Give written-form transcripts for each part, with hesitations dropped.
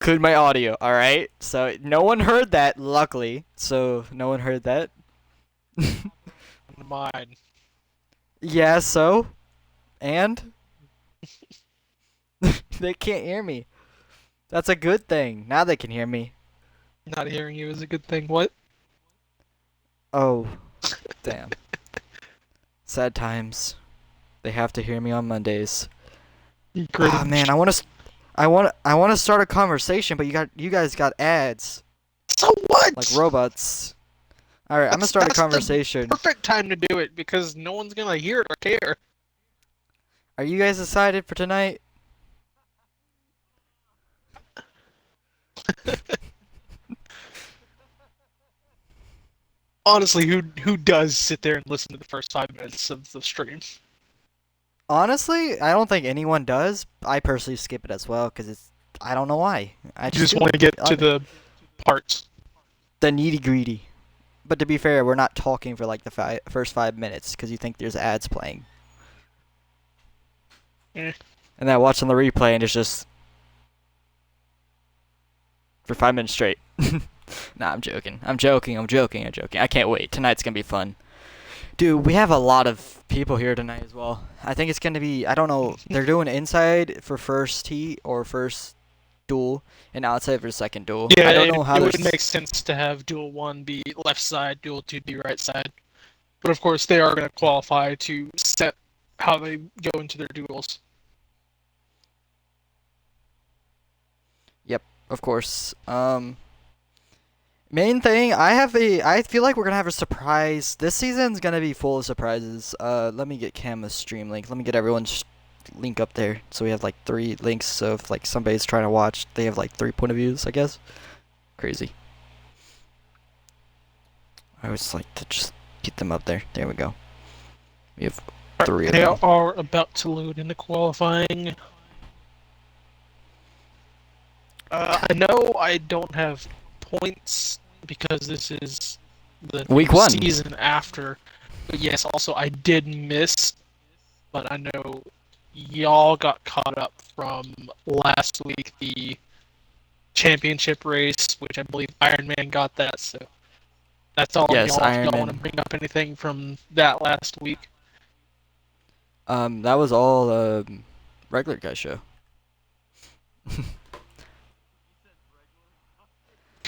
include my audio, alright? So no one heard that, luckily. So no one heard that. Mine. Yeah, so? And? They can't hear me. That's a good thing. Now they can hear me. Not hearing you is a good thing. What? Oh, damn. Sad times. They have to hear me on Mondays. Oh man, Cringe. I want to start a conversation, but you guys got ads So like what? robots. All right, I'm gonna start a That's the conversation. perfect time to do it because no one's gonna hear it or care. Are you guys excited for tonight? Honestly, who does sit there and listen to the first 5 minutes of the stream? Honestly, I don't think anyone does. I personally skip it as well because I don't know why. I You just just do want it. to get to the parts. The nitty gritty. But to be fair, we're not talking for like the first 5 minutes because you think there's ads playing. Eh. And then I watch on the replay and it's just for 5 minutes straight. Nah, I'm joking. I'm joking. I can't wait. Tonight's gonna be fun. Dude, we have a lot of people here tonight as well. I think it's gonna be, I don't know, they're doing inside for first heat or first duel and outside for second duel. Yeah, I don't know how it there's would make sense to have duel 1 be left side, duel 2 be right side. But of course, they are going to qualify to set how they go into their duels. Yep, of course. Main thing, I feel like we're gonna have a surprise. This season's gonna be full of surprises. Let me get Cam's stream link. Let me get everyone's link up there. So we have like 3 links. So if like somebody's trying to watch, they have like 3 point of views, I guess. Crazy. I always like to just get them up there. There we go. We have 3 of They them. are about to load into qualifying. I know I don't have points because this is the Week 1. season after. But yes, also I did miss, but I know y'all got caught up from last week, the championship race, which I believe Iron Man got that, so that's all Yes, y'all. If Iron y'all want to Man. bring up anything from that last week. That was all regular guy show.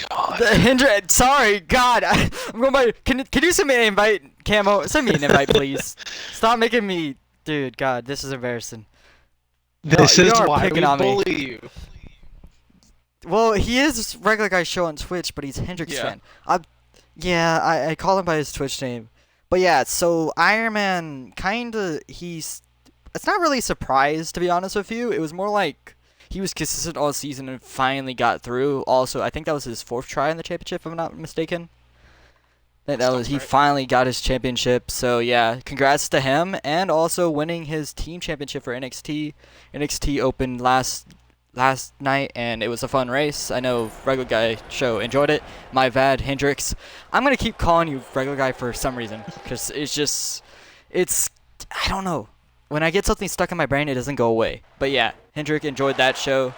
God. Sorry, God, I'm going by. Can you send me an invite, Camo? Send me an invite, please. Stop making me, dude. God, this is embarrassing. This Y'all is are why picking we on me. bully you. Well, he is regular guy show on Twitch, but he's Hendrix Yeah. fan. Yeah, I call him by his Twitch name. But yeah, so Iron Man kinda it's not really a surprise, to be honest with you. It was more like he was consistent all season and finally got through. Also, I think that was his 4th try in the championship, if I'm not mistaken. He Right. finally got his championship. So yeah, congrats to him and also winning his team championship for NXT. NXT opened last night and it was a fun race. I know regular guy show enjoyed it. My bad, Hendrix. I'm gonna keep calling you regular guy for some reason because it's I don't know. When I get something stuck in my brain, it doesn't go away. But yeah, Hendrick enjoyed that show.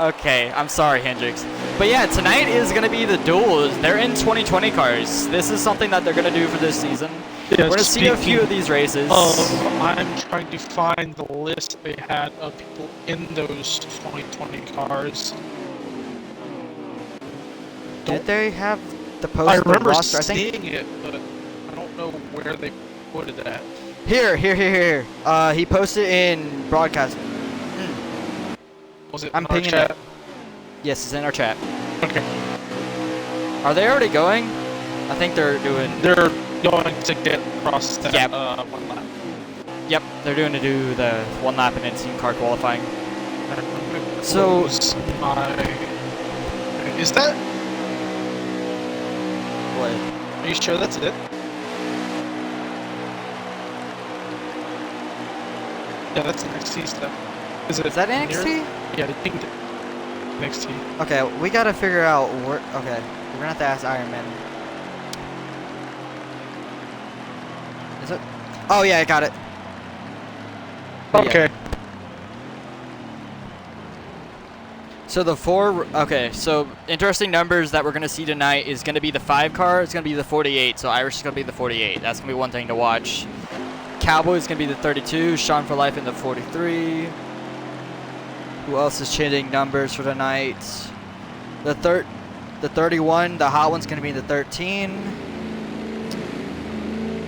Okay, I'm sorry, Hendrix. But yeah, tonight is going to be the duels. They're in 2020 cars. This is something that they're going to do for this season. Yeah, We're going to see a few of these races. I'm trying to find the list they had of people in those 2020 cars. Did they have the I post the remember roster? I think seeing it, but I don't know where they put it at. here. He posted in broadcast. Was it I'm in our pinging chat? it. Yes, it's in our chat. Okay. Are they already going? I think they're doing. They're going to get across that Yep. 1 lap. Yep, they're doing to do the 1 lap and then team car qualifying. So- Is that? What? Are you sure that's it? Yeah, that's NXT stuff. Is that NXT? Yeah, they pinged it. NXT. Okay, we gotta figure out where. Okay, we're gonna have to ask Iron Man. Is it? Oh yeah, I got it. But Okay. yeah. So so interesting numbers that we're going to see tonight is going to be the 5 car, it's going to be the 48, so Irish is going to be the 48. That's going to be one thing to watch. Cowboy is going to be the 32, Sean for Life in the 43. Who else is changing numbers for tonight? The 31, the hot one's going to be in the 13.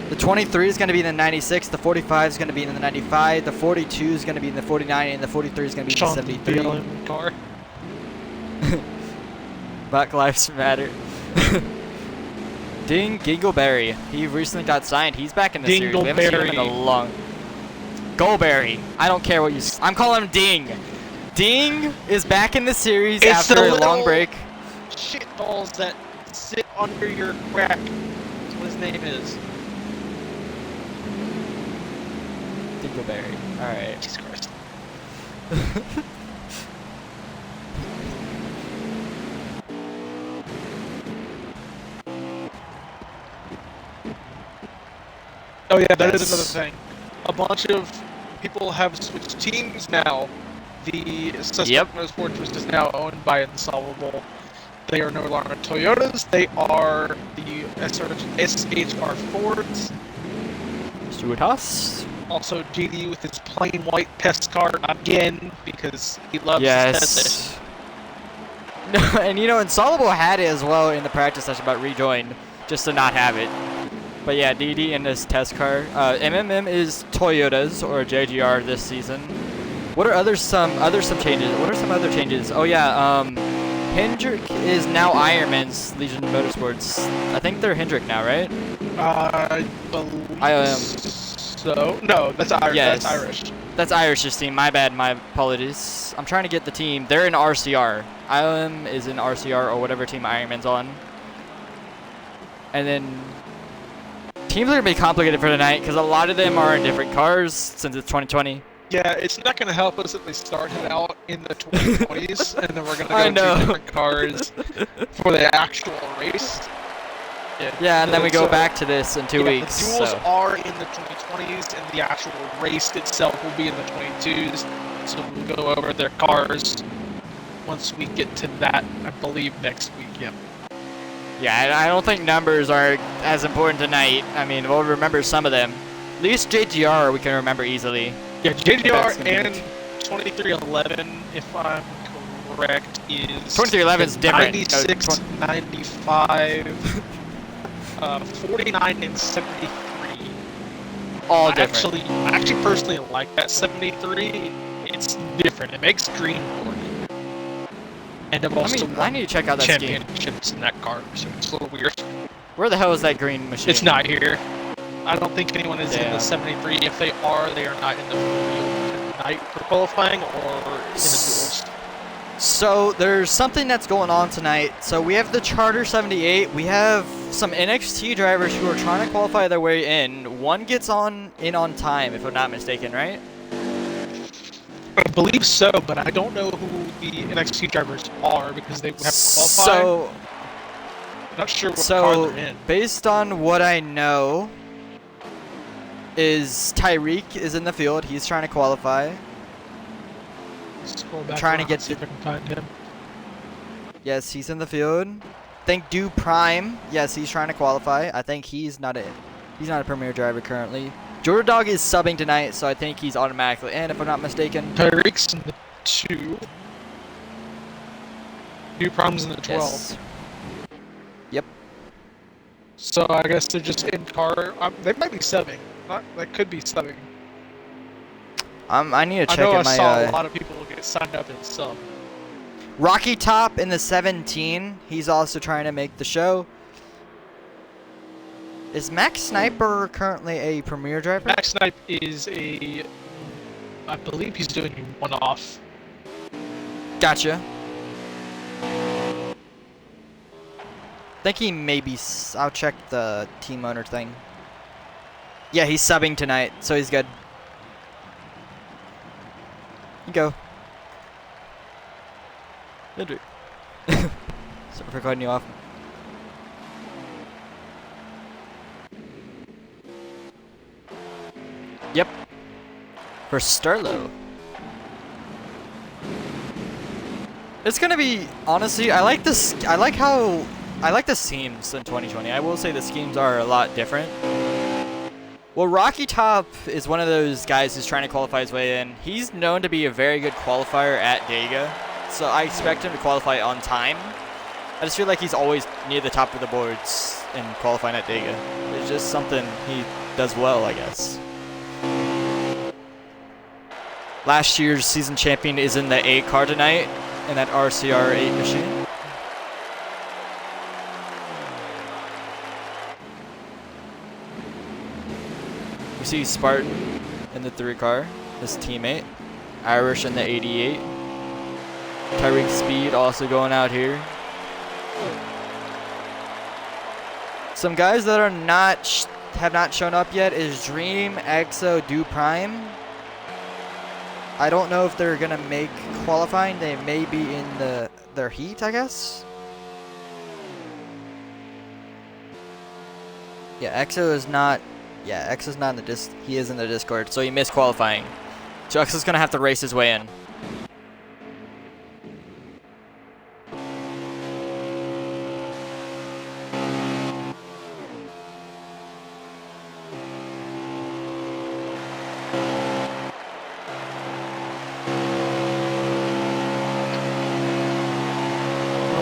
The 23 is going to be in the 96, the 45 is going to be in the 95, the 42 is going to be in the 49, and the 43 is going to be in the 73. Car. Black Lives Matter. Ding Gingleberry. He recently got signed. He's back in the series. We haven't seen him in a long. Goldberry. I don't care what you. I'm calling him Ding. Ding is back in the series after a long break. Shit balls that sit under your crack. That's what his name is. Dingleberry. All right. Jesus Christ. Oh yeah, that is another thing. A bunch of people have switched teams now. The Suspect Motorsports is now owned by Insolvable. They are no longer Toyotas. They are the SHR Fords. Stuart Haas. Also JD with his plain white test car again because he loves his test. No, and you know, Insolvable had it as well in the practice session, but rejoined just to not have it. But yeah, DD in this test car. MMM is Toyotas or JGR this season. What are some changes? What are some other changes? Oh yeah, Hendrick is now Ironman's Legion Motorsports. I think they're Hendrick now, right? I believe so. No, that's Irish. Yes. That's Irish. That's Irish's team. My bad. My apologies. I'm trying to get the team. They're in RCR. IOM is in RCR or whatever team Ironman's on. And then teams are going to be complicated for tonight because a lot of them are in different cars since it's 2020. Yeah, it's not going to help us if they started out in the 2020s and then we're going to go to different cars for the actual race. Yeah, and then we go back to this in 2 weeks. The duels are in the 2020s and the actual race itself will be in the 22s. So we'll go over their cars once we get to that, I believe, next week. Yeah. Yeah, I don't think numbers are as important tonight. I mean, we'll remember some of them. At least JGR we can remember easily. Yeah, JGR and 2311, if I'm correct, is 2311 is different. 96, 95, 49, and 73. All different. I actually personally like that 73. It's different. It makes green work. And I've also I need to check out that championships in that car, so it's a little weird. Where the hell is that green machine? It's not here. I don't think anyone is in the 73. If they are not in the field tonight for qualifying or in the duels. So there's something that's going on tonight. So we have the Charter 78. We have some NXT drivers who are trying to qualify their way in. One gets in on time, if I'm not mistaken, right? I believe so, but I don't know who the NXT drivers are because they have to qualify. So, I'm not sure what car they're in. Based on what I know, is Tyreek is in the field. He's trying to qualify. Scroll back trying to get see if I can find him. Yes, he's in the field. Think Do Prime. Yes, he's trying to qualify. I think he's not a Premier driver currently. Jordan Dog is subbing tonight, so I think he's automatically in, if I'm not mistaken. Tyreek's in the 2. New Prime's in the 12. Yes. Yep. So I guess they're just in car. They might be subbing. They could be subbing. I need to check I in my. I saw a lot of people get signed up in sub. Rocky Top in the 17. He's also trying to make the show. Is Max Sniper currently a Premier driver? Max Snipe is I believe he's doing a one-off. Gotcha. Think he may be. I'll check the team owner thing. Yeah, he's subbing tonight, so he's good. You go. Hendrick. Sorry for cutting you off. Yep. for Sterlo. It's gonna be, honestly, I like the schemes in 2020. I will say the schemes are a lot different. Well, Rocky Top is one of those guys who's trying to qualify his way in. He's known to be a very good qualifier at Dega, so I expect him to qualify on time. I just feel like he's always near the top of the boards in qualifying at Dega. It's just something he does well, I guess. Last year's season champion is in the 8 car tonight, in that RCR 8 machine. We see Spartan in the 3 car, his teammate. Irish in the 88. Tyreek Speed also going out here. Some guys that are have not shown up yet is Dream, Exo, Do Prime. I don't know if they're gonna make qualifying. They may be in their heat, I guess. Yeah, Exo is not. Yeah, Exo's not in the he is in the Discord, so he missed qualifying. So Exo's gonna have to race his way in.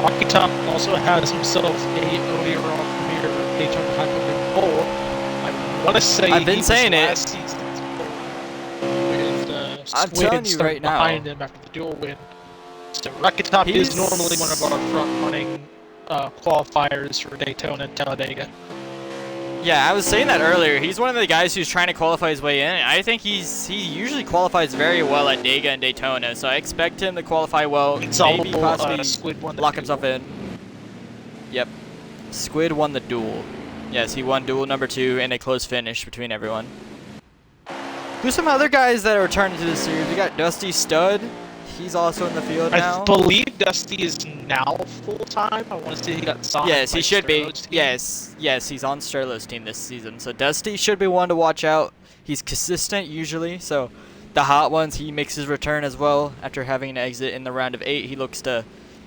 Rocky Top also has himself a ODRL Premier Daytona 500 pole. I want to say I've been saying it. Last season's pole with I'm Squid telling you right now. behind him after the dual win. So Rocky Top is normally one of our front-running qualifiers for Daytona and Talladega. Yeah, I was saying that earlier. He's one of the guys who's trying to qualify his way in. I think he usually qualifies very well at Dega and Daytona, so I expect him to qualify well. Maybe possibly Squid won the lock duel. himself in. Yep. Squid won the duel. Yes, he won duel number 2 in a close finish between everyone. Who's some other guys that are returning to the series? We got Dusty Stud. He's also in the field now. I believe Dusty is now full-time. I want to say he got signed. Yes, he should be. Sterlo's team. Yes, he's on Sterlo's team this season. So Dusty should be one to watch out. He's consistent usually, so the hot ones, he makes his return as well. After having an exit in the round of 8, he looks to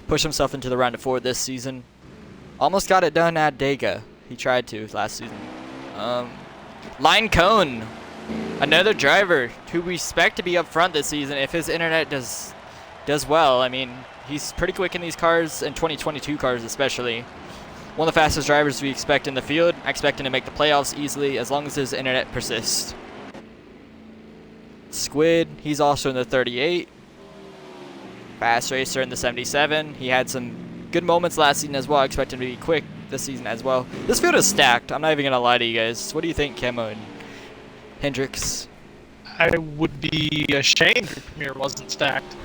push himself into the round of 4 this season. Almost got it done at Dega. He tried to last season. Line Cone, another driver who we expect to be up front this season if his internet does well. I mean, he's pretty quick in these cars, in 2022 cars especially. One of the fastest drivers we expect in the field. I expect him to make the playoffs easily as long as his internet persists. Squid, he's also in the 38. Fast racer in the 77. He had some good moments last season as well. I expect him to be quick this season as well. This field is stacked. I'm not even going to lie to you guys. What do you think, Camo and Hendricks? I would be ashamed if Premier wasn't stacked.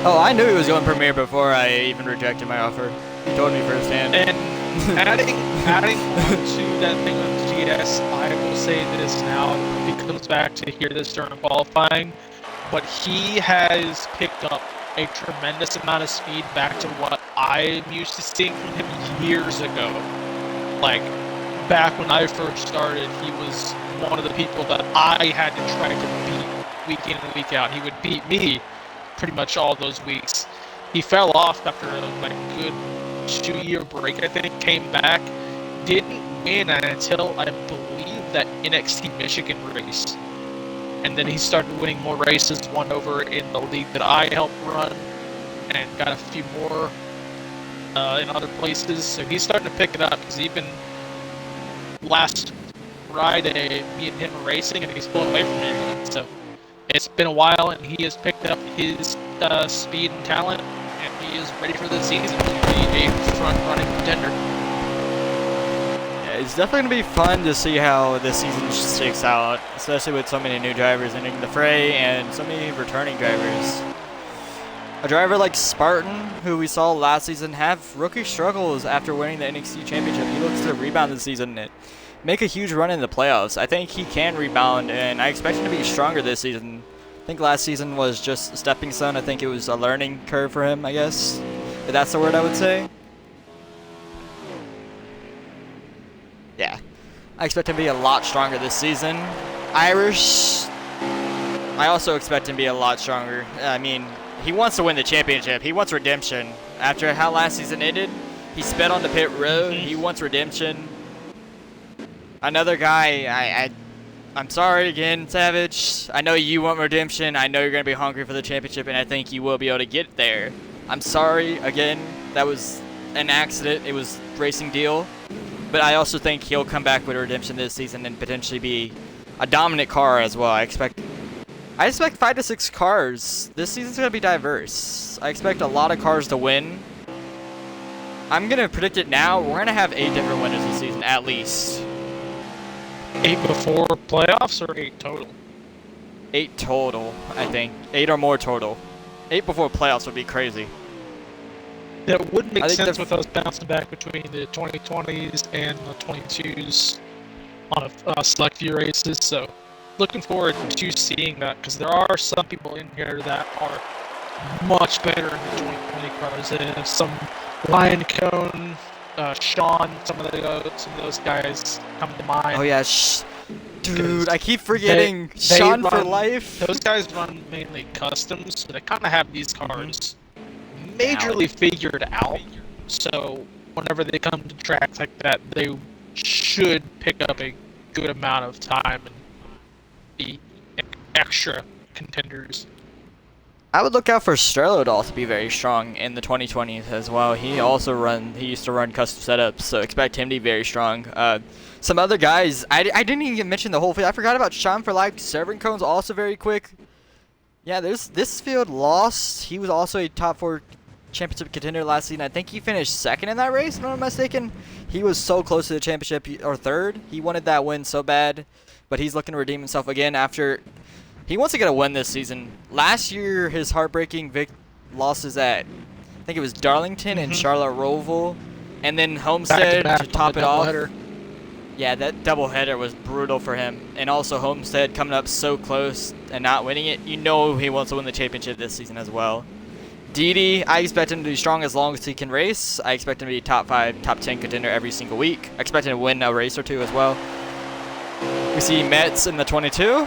Oh, I knew he was going Premier before I even rejected my offer. He told me firsthand. And adding on to that thing with GS, I will say this now. He comes back to hear this during qualifying, but he has picked up a tremendous amount of speed back to what I'm used to seeing from him years ago. Like, back when I first started, he was one of the people that I had to try to beat week in and week out. He would beat me pretty much all those weeks. He fell off after a good 2-year break, I think, came back, didn't win until I believe that NXT Michigan race. And then he started winning more races, won over in the league that I helped run, and got a few more in other places. So he's starting to pick it up, because even last Friday, me and him were racing, and he's pulling away from me again. So it's been a while, and he has picked up his speed and talent, and he is ready for the season to be a front-running contender. Yeah, It's definitely going to be fun to see how this season shakes out, especially with so many new drivers entering the fray and so many returning drivers. A driver like Spartan, who we saw last season have rookie struggles after winning the NXT Championship, he looks to rebound this season and make a huge run in the playoffs. I think he can rebound, and I expect him to be stronger this season. I think last season was just a stepping stone. I think it was a learning curve for him, I guess, if that's the word I would say. Yeah, I expect him to be a lot stronger this season. Irish, I also expect him to be a lot stronger. I mean, he wants to win the championship. He wants redemption. After how last season ended, he sped on the pit road. He wants redemption. Another guy, I'm sorry again, Savage. I know you want redemption. I know you're going to be hungry for the championship, and I think you will be able to get there. I'm sorry again. That was an accident. It was a racing deal. But I also think he'll come back with redemption this season and potentially be a dominant car as well. I expect 5 to 6 cars. This season's going to be diverse. I expect a lot of cars to win. I'm going to predict it now. We're going to have 8 different winners this season, at least. 8 before playoffs or 8 total? 8 total, I think. 8 or more total. 8 before playoffs would be crazy. That would make sense with us bouncing back between the 2020s and the 22s on a select few races. So, looking forward to seeing that, because there are some people in here that are much better in the 2020 cars. Some Lion Cone, Sean, some of those guys come to mind. Oh yeah, dude, I keep forgetting Sean for life. Those guys run mainly customs, so they kind of have these cars majorly figured out. So whenever they come to tracks like that, they should pick up a good amount of time and be extra contenders. I would look out for Strelodol to be very strong in the 2020s as well. He used to run custom setups, so expect him to be very strong. Some other guys, I didn't even mention the whole field. I forgot about Sean for life. Severn Cone's also very quick. Yeah, this field lost. He was also a top 4 championship contender last season. I think he finished 2nd in that race, if I'm not mistaken. He was so close to the championship, or 3rd. He wanted that win so bad, but he's looking to redeem himself again after he wants to get a win this season. Last year, his heartbreaking losses at, I think it was Darlington and Charlotte Roval, and then Homestead to top it off. Yeah, that doubleheader was brutal for him. And also Homestead coming up so close and not winning it. You know he wants to win the championship this season as well. Didi, I expect him to be strong as long as he can race. I expect him to be top 5, top 10 contender every single week. I expect him to win a race or 2 as well. We see Metz in the 22.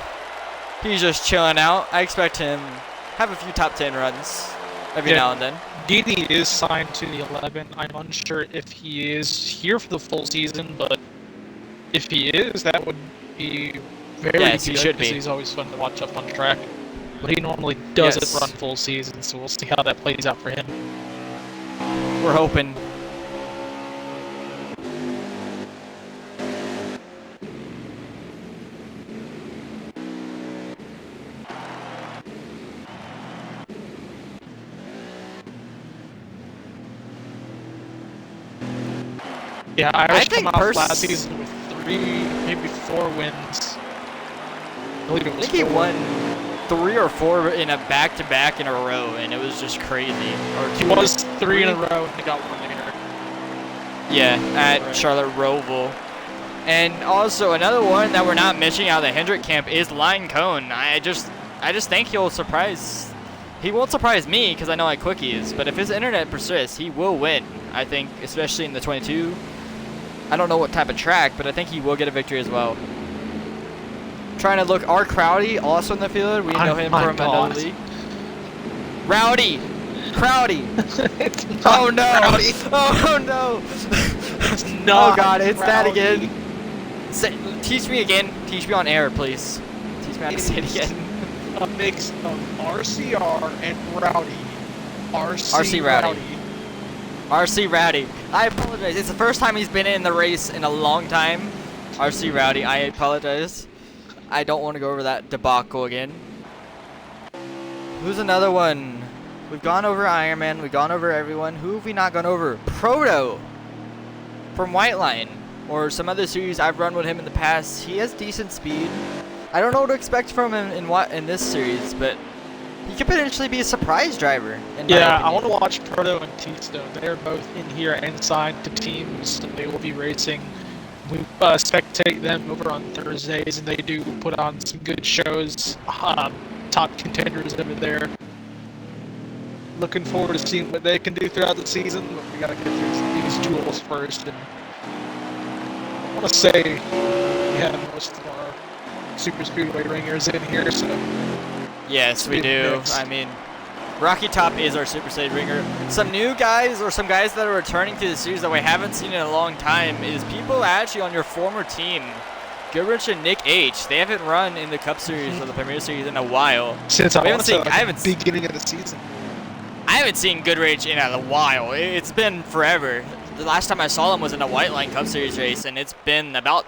He's just chilling out. I expect him have a few top 10 runs every now and then. Didi is signed to the 11. I'm unsure if he is here for the full season, but if he is, that would be very good, he should be. He's always fun to watch up on track. But he normally doesn't run full season, so we'll see how that plays out for him. We're hoping. Yeah, Irish came off last season with 3, maybe 4 wins. I think he won 3 or 4 in a back-to-back in a row, and it was just crazy. Or he was 3 in a row, and he got 1 later. Yeah, at Charlotte Roval. And also another one that we're not mentioning out of the Hendrick camp is Lion Cone. I just think he'll surprise. He won't surprise me because I know how quick he is. But if his internet persists, he will win. I think, especially in the 22. I don't know what type of track, but I think he will get a victory as well. Trying to look, R. Crowdy also in the field. We know him from another league. Rowdy! Crowdy! Oh no! Crowdy. Oh no! It's not oh god, it's Crowdy. that again. Teach me again. Teach me on air, please. Teach me how to say it again. A mix of RCR and Rowdy. RC Rowdy. RC Rowdy. I apologize. It's the first time he's been in the race in a long time. RC Rowdy. I apologize. I don't want to go over that debacle again. Who's another one? We've gone over Iron Man. We've gone over everyone. Who have we not gone over? Proto from White Line. or some other series I've run with him in the past, he has decent speed. I don't know what to expect from him in this series, but he could potentially be a surprise driver. Yeah, I want to watch Proto and T-Stone. They're both in here and signed to teams, and they will be racing. We spectate them over on Thursdays, and they do put on some good shows. Top contenders over there. Looking forward to seeing what they can do throughout the season, but we gotta get through these duels first. And I want to say we have most of our Super Speedway ringers in here, so yes, we do. Mixed. I mean, Rocky Top is our Super State ringer. Some new guys or some guys that are returning to the series that we haven't seen in a long time is people actually on your former team, Goodrich and Nick H. They haven't run in the Cup Series or the Premier Series in a while. Since I haven't seen, the beginning of the season. I haven't seen Goodrich in a while. It's been forever. The last time I saw him was in a White Line Cup Series race, and it's been about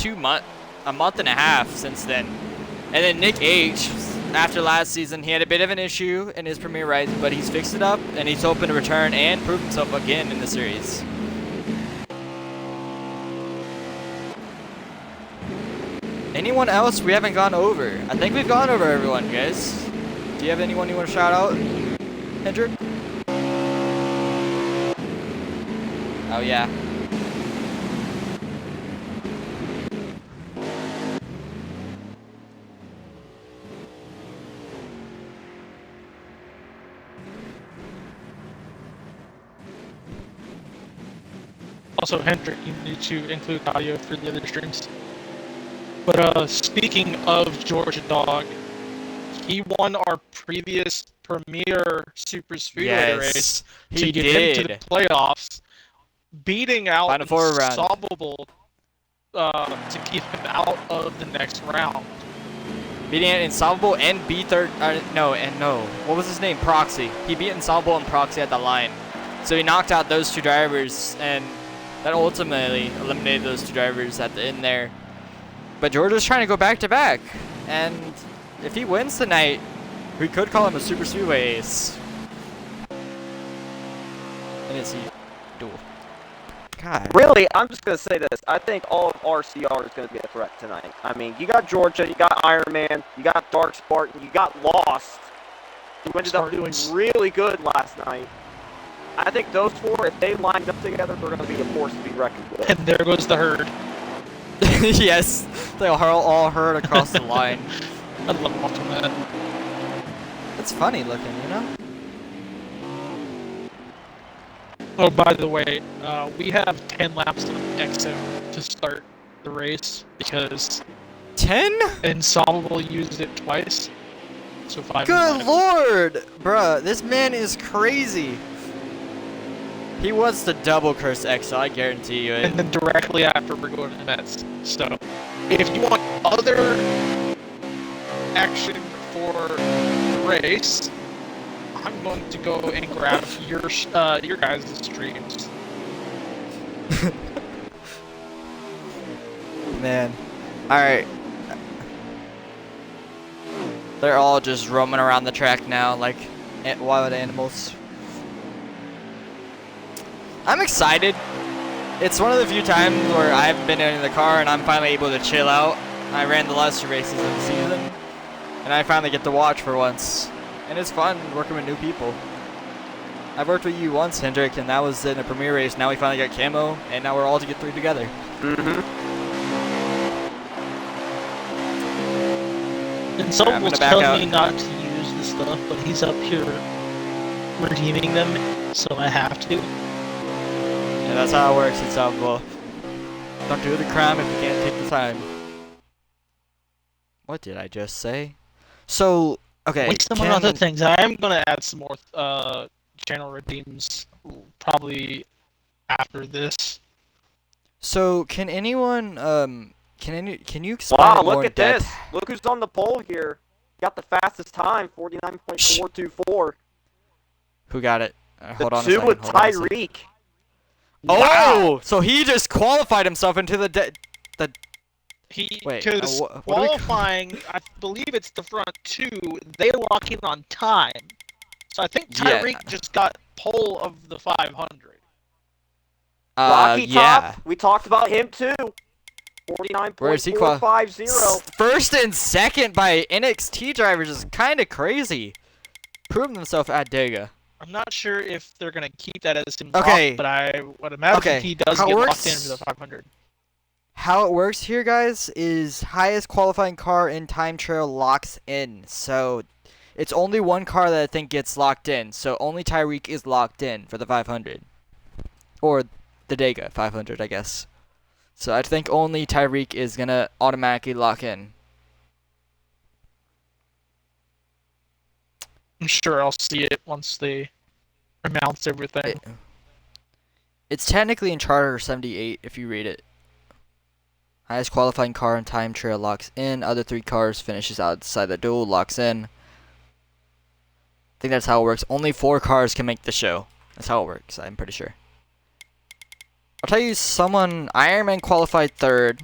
a month and a half since then. And then Nick H. After last season, he had a bit of an issue in his Premier ride, but he's fixed it up, and he's hoping to return and prove himself again in the series. Anyone else we haven't gone over? I think we've gone over everyone, guys. Do you have anyone you want to shout out, Hendrick? Oh, yeah. Also, Hendrick, you need to include audio for the other streams. But speaking of Georgia Dog, he won our previous Premier Super Speedway race to get him to the playoffs, beating out Insolvable to keep him out of the next round. Beating Insolvable and beat what was his name? Proxy. He beat Insolvable and Proxy at the line. So he knocked out those two drivers, and that ultimately eliminated those two drivers at the end there. But Georgia's trying to go back-to-back, and if he wins tonight, we could call him a Super Speedway ace. And it's duel. God. Really, I'm just going to say this. I think all of RCR is going to be a threat tonight. I mean, you got Georgia, you got Iron Man, you got Dark Spartan, you got Lost, who ended up doing really good last night. I think those four, if they lined up together, they're going to be a force to be reckoned with. And there goes the herd. Yes, they all herd across the line. I love watching that. It's funny looking, you know? Oh, by the way, we have 10 laps on exit to start the race because 10? Insolvable used it twice. So 5. Good lord! Bruh, this man is crazy. He wants to double curse Exo, I guarantee you it. And then directly after, we're going to Mets. So, if you want other action for the race, I'm going to go and grab your guys' streams. Man. Alright. They're all just roaming around the track now like wild animals. I'm excited. It's one of the few times where I've been in the car and I'm finally able to chill out. I ran the last 2 races of the season, and I finally get to watch for once. And it's fun working with new people. I've worked with you once, Hendrick, and that was in a Premier race. Now we finally got Camo, and now we're all to get 3 together. Insolvable's telling me not to use the stuff, but he's up here redeeming them, so I have to. Yeah, that's how it works, Insolvable. Don't do the crime if you can't take the time. What did I just say? So, okay. Wait, some other things. I am gonna add some more channel redeems probably after this. So, can anyone can you explain Wow, more look at depth? this. Look who's on the pole here. Got the fastest time, 49.424. Who got it? Hold on a The 2 second. with Hold on a second. Tyreek. Oh, Wow. so he just qualified himself into the Wait, Because what qualifying, I believe it's the front 2, they lock in on time. So I think Tyreek just got pole of the 500. Rocky Yeah. Top, we talked about him too. Where is he? 49.450. First and second by NXT drivers is kind of crazy. Proving themselves at Dega. I'm not sure if they're gonna keep that as him Okay. but I would imagine he does How it get works- locked in for the 500. How it works here, guys, is highest qualifying car in time trial locks in. So it's only one car that I think gets locked in. So only Tyreek is locked in for the 500. Or the Dega 500, I guess. So I think only Tyreek is going to automatically lock in. I'm sure I'll see it once they announce everything. It's technically in Charter 78 if you read it. Highest qualifying car in time trial locks in. Other 3 cars finishes outside the duel, locks in. I think that's how it works. Only 4 cars can make the show. That's how it works, I'm pretty sure. I'll tell you someone, Ironman qualified 3rd.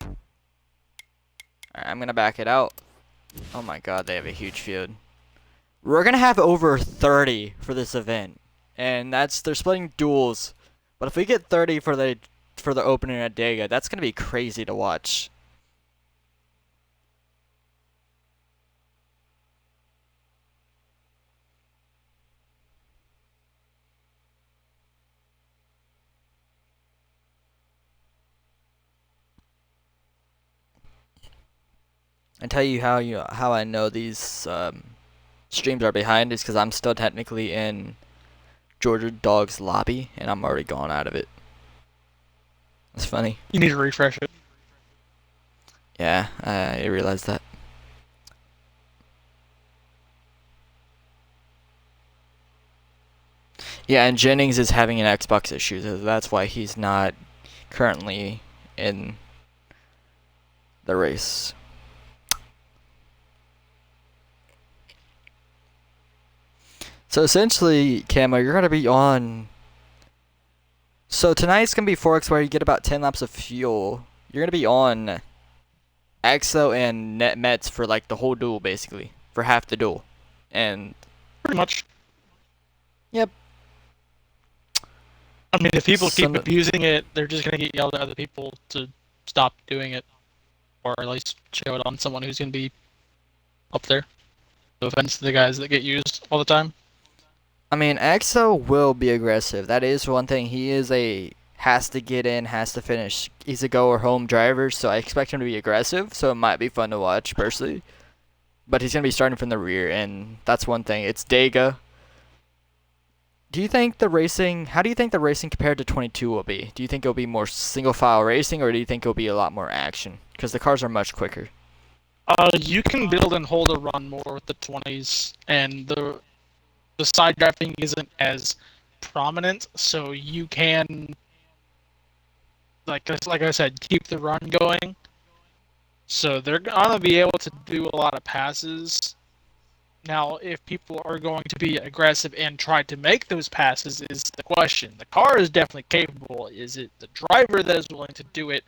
Alright, I'm going to back it out. Oh my god, they have a huge field. We're going to have over 30 for this event. And they're splitting duels. But if we get 30 for the opening at Dega, that's going to be crazy to watch. And tell you how I know these streams are behind is because I'm still technically in Georgia Dog's lobby and I'm already gone out of it. That's funny. You need to refresh it. Yeah, I realized that. Yeah, and Jennings is having an Xbox issue, so that's why he's not currently in the race. So essentially, Camo, you're going to be on... So tonight's going to be 4x where you get about 10 laps of fuel. You're going to be on Exo and Net Mets for like the whole duel, basically. For half the duel. And... Pretty much. Yep. I mean, if people keep abusing it, they're just going to get yelled at other people to stop doing it. Or at least show it on someone who's going to be up there. No offense to the guys that get used all the time. I mean, Exo will be aggressive. That is one thing. He is has to get in, has to finish. He's a go or home driver, so I expect him to be aggressive. So it might be fun to watch, personally. But he's going to be starting from the rear, and that's one thing. It's Dega. How do you think the racing compared to 22 will be? Do you think it'll be more single file racing, or do you think it'll be a lot more action? Because the cars are much quicker. You can build and hold a run more with the 20s, and the side drafting isn't as prominent, so you can, like I said, keep the run going. So they're gonna be able to do a lot of passes. Now, if people are going to be aggressive and try to make those passes is the question. The car is definitely capable. Is it the driver that is willing to do it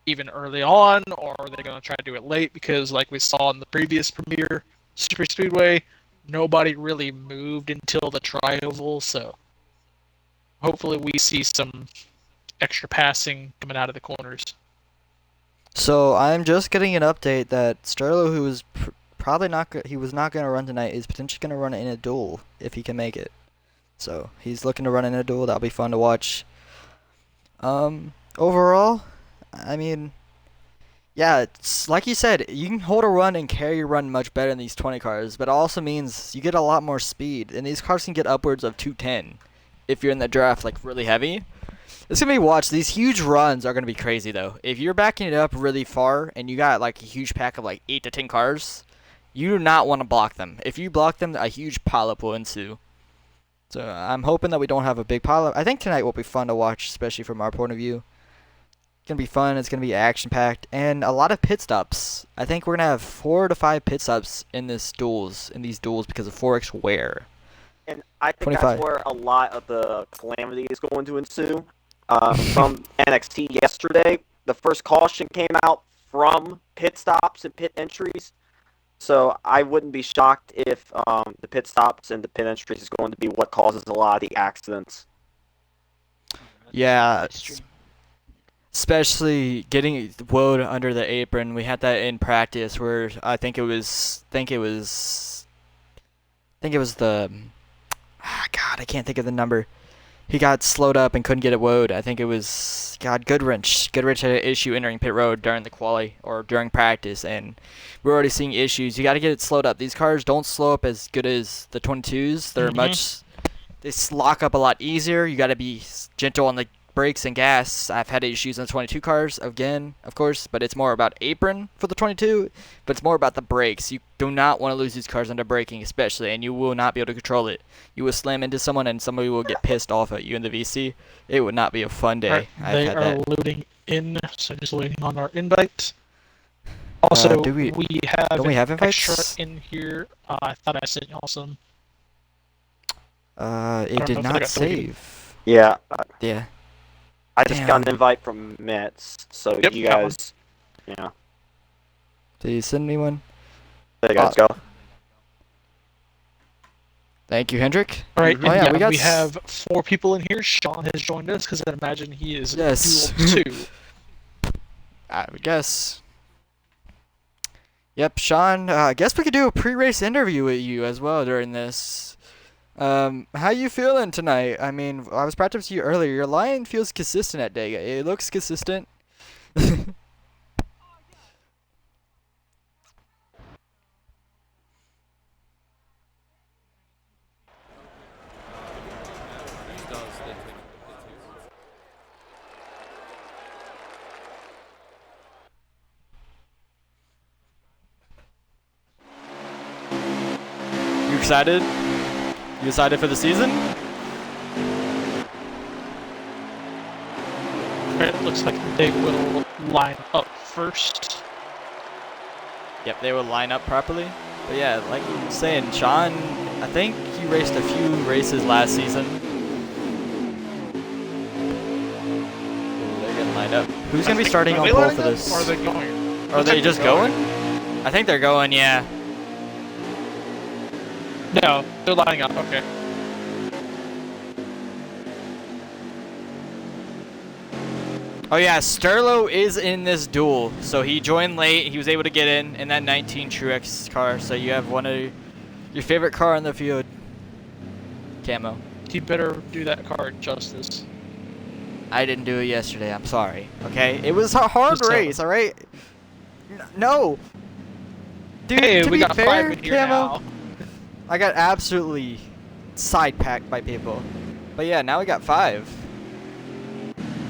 even early on, or are they going to try to do it late? Because like we saw in the previous Premier Super Speedway, nobody really moved until the tri-oval, so hopefully we see some extra passing coming out of the corners. So I'm just getting an update that Sterlo, who was probably he was not going to run tonight, is potentially going to run in a duel if he can make it. So he's looking to run in a duel. That'll be fun to watch. Overall, I mean, yeah, it's like you said, you can hold a run and carry your run much better in these 20 cars, but it also means you get a lot more speed, and these cars can get upwards of 210 if you're in the draft like really heavy. It's going to be watched. These huge runs are going to be crazy, though. If you're backing it up really far and you got like a huge pack of like 8 to 10 cars, you do not want to block them. If you block them, a huge pileup will ensue. So I'm hoping that we don't have a big pileup. I think tonight will be fun to watch, especially from our point of view. It's going to be fun. It's going to be action-packed. And a lot of pit stops. I think we're going to have 4 to 5 pit stops in these duels because of 4x wear. And I think 25. that's where a lot of the calamity is going to ensue. From NXT yesterday, the first caution came out from pit stops and pit entries. So I wouldn't be shocked if the pit stops and the pit entries is going to be what causes a lot of the accidents. Yeah, especially getting Woad under the apron. We had that in practice where I think it was the God, I can't think of the number. He got slowed up and couldn't get it woed. I think it was Goodrich. Goodrich had an issue entering pit road during the quali or during practice, and we're already seeing issues. You got to get it slowed up. These cars don't slow up as good as the 22s. They're they lock up a lot easier. You got to be gentle on the brakes and gas. I've had issues in the 22 cars again, of course, but it's more about apron for the 22, but it's more about the brakes. You do not want to lose these cars under braking, especially, and you will not be able to control it. You will slam into someone, and somebody will get pissed off at you in the VC. It would not be a fun day. Right, they are loading in, so just waiting on our invite. Also, don't we have invites? Extra in here. I thought I sent y'all some. It did not save. Yeah. Yeah. I just got an invite from Mets, so you guys, yeah. Did you send me one? There you guys go. Thank you, Hendrick. All right, and we have 4 people in here. Sean has joined us because I imagine he is dual 2. I would guess. Yep, Sean. I guess we could do a pre-race interview with you as well during this. How you feeling tonight? I mean, I was practicing you earlier. Your line feels consistent at Dega. It looks consistent. You excited? You excited for the season? It looks like they will line up first. Yep, they will line up properly. But yeah, like you were saying, Sean, I think he raced a few races last season. They're getting lined up. Who's going to be starting on pole for this? Or are they going? Are they just going? I think they're going, yeah. No, they're lining up, okay. Oh yeah, Sterlo is in this duel, so he joined late. He was able to get in that 19 Truex car, so you have one of your favorite car on the field. Camo. He better do that car justice. I didn't do it yesterday, I'm sorry, okay? It was a hard race, alright? No! Dude, hey, to we be got fair, 5 in here Camo, now. I got absolutely side-packed by people. But yeah, now we got 5.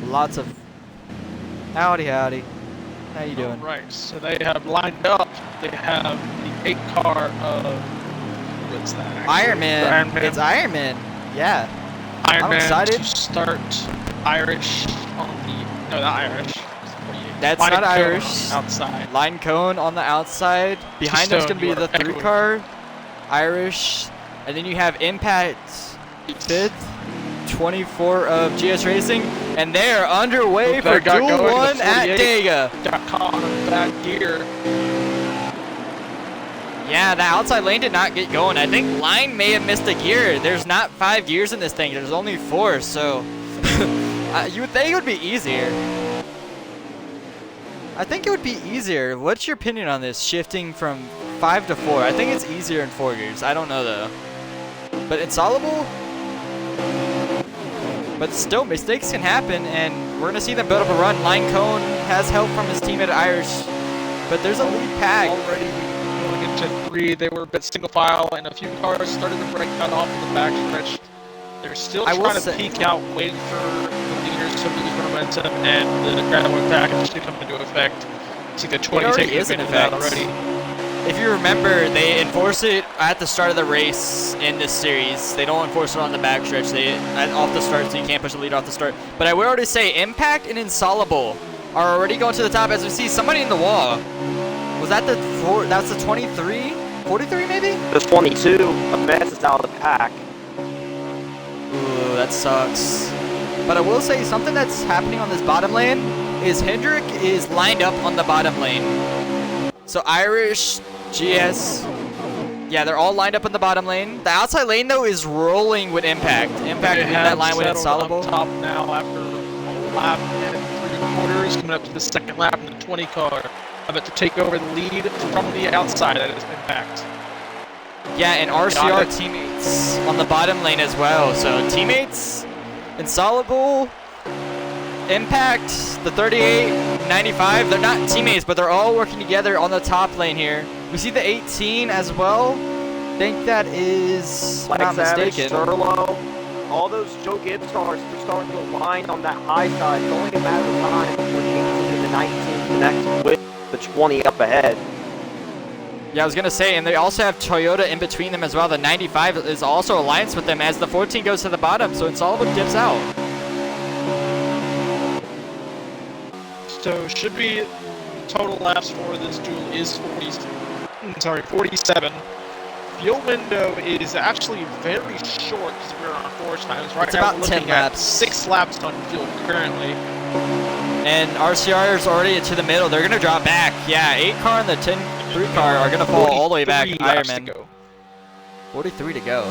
Lots of... Howdy. How you doing? Right, so they have lined up. They have the 8 car of... What's that? Iron Man. It's Iron Man. Yeah. Iron I'm Man excited. to start Irish on the... No, not Irish. That's Line not cone Irish. on the outside. Line cone on the outside. Behind them's going to be the 3 car. Irish. And then you have Impact 5th. 24 of GS Racing. And they're underway for Duel 1 at Dega. Got caught on a bad gear. Yeah, the outside lane did not get going. I think line may have missed a gear. There's not 5 gears in this thing. There's only 4, so you would think it would be easier. I think it would be easier. What's your opinion on this, shifting from 5 to 4? I think it's easier in 4 gears. I don't know, though. But installable? But still, mistakes can happen, and we're going to see them build up a run. Line Cone has help from his teammate Irish, but there's a lead pack. Already going into 3, they were a bit single file, and a few cars started to break cut off in the back stretch. They're still trying to peek out, waiting for the leaders to lose momentum, and the graduate package to come into effect. See the 20 taking advantage of that already. If you remember, they enforce it at the start of the race in this series. They don't enforce it on the backstretch. They off the start, so you can't push the lead off the start. But I will already say, Impact and Insoluble are already going to the top as we see somebody in the wall. Was that the that's the 23? 43 maybe? There's 22. A mess is out of the pack. Ooh, that sucks. But I will say something that's happening on this bottom lane is Hendrick is lined up on the bottom lane. So Irish, GS, yeah, they're all lined up in the bottom lane. The outside lane, though, is rolling with Impact. Impact in that line with Insoluble. Top now after lap and 3/4 coming up to the second lap in the 20 car. About to take over the lead from the outside at its impact. Yeah, and RCR teammates on the bottom lane as well. So teammates, Insoluble, Impact, the 38, 95, they're not teammates, but they're all working together on the top lane here. We see the 18 as well. I think that is, Like not Savage, mistaken. Surlo, all those Joe Gibbs cars, they're starting to align on that high side. It's only a matter of time before the 18 and the 19 connect with the 20 up ahead. Yeah, I was going to say, and they also have Toyota in between them as well. The 95 is also alliance with them as the 14 goes to the bottom, so Insoluble dips out. So should be total laps for this duel is 47. Fuel window is actually very short because we're on 4 times. Right It's now about we're 10 looking at laps. 6 laps on fuel currently. And RCR is already to the middle. They're going to drop back. Yeah, 8 car and the 10-3 car are going to fall all the way back. 43 laps to Ironman. go. 43 to go.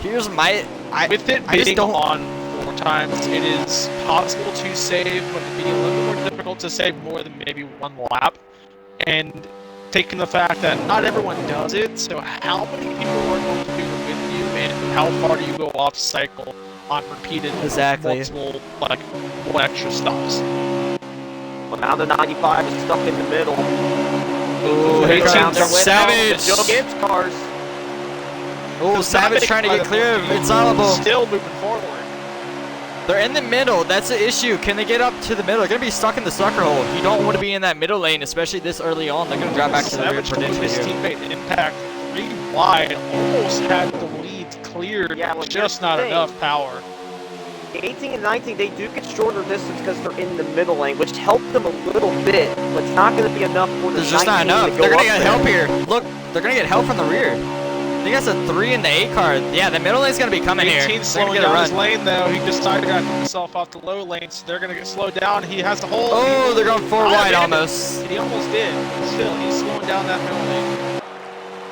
Here's my... With it I just being don't... on 4 times, it is possible to save, but it'd be a little bit more difficult to save more than maybe 1 lap. And taking the fact that not everyone does it, so how many people are going to do it with you, and how far do you go off cycle on repeated multiple, like, extra stops? Well, now the 95 is stuck in the middle. Ooh, here comes Savage! Savage! Joe Gibbs cars. Oh, Savage trying to get clear of Insoluble. Still moving forward. They're in the middle. That's the issue. Can they get up to the middle? They're going to be stuck in the sucker hole. You don't want to be in that middle lane, especially this early on. They're going to drop back to the rear potentially his here. teammate Impact 3 wide, almost had the leads cleared, Yeah, well, just not enough power. The 18 and 19, they do get shorter distance because they're in the middle lane, which helped them a little bit, but it's not going to be enough for the There's just not 19 enough. to They're go going to up get there. help here. Look, they're going to get help from the rear. I think that's a 3 in the 8 car. Yeah, the middle lane's going to be coming here. 18 slowing They're gonna down get his lane though. He decided to get himself off the low lane, so they're going to get slowed down. He has the whole. Oh, they're going 4 wide almost. He almost did. Still, he's slowing down that middle lane.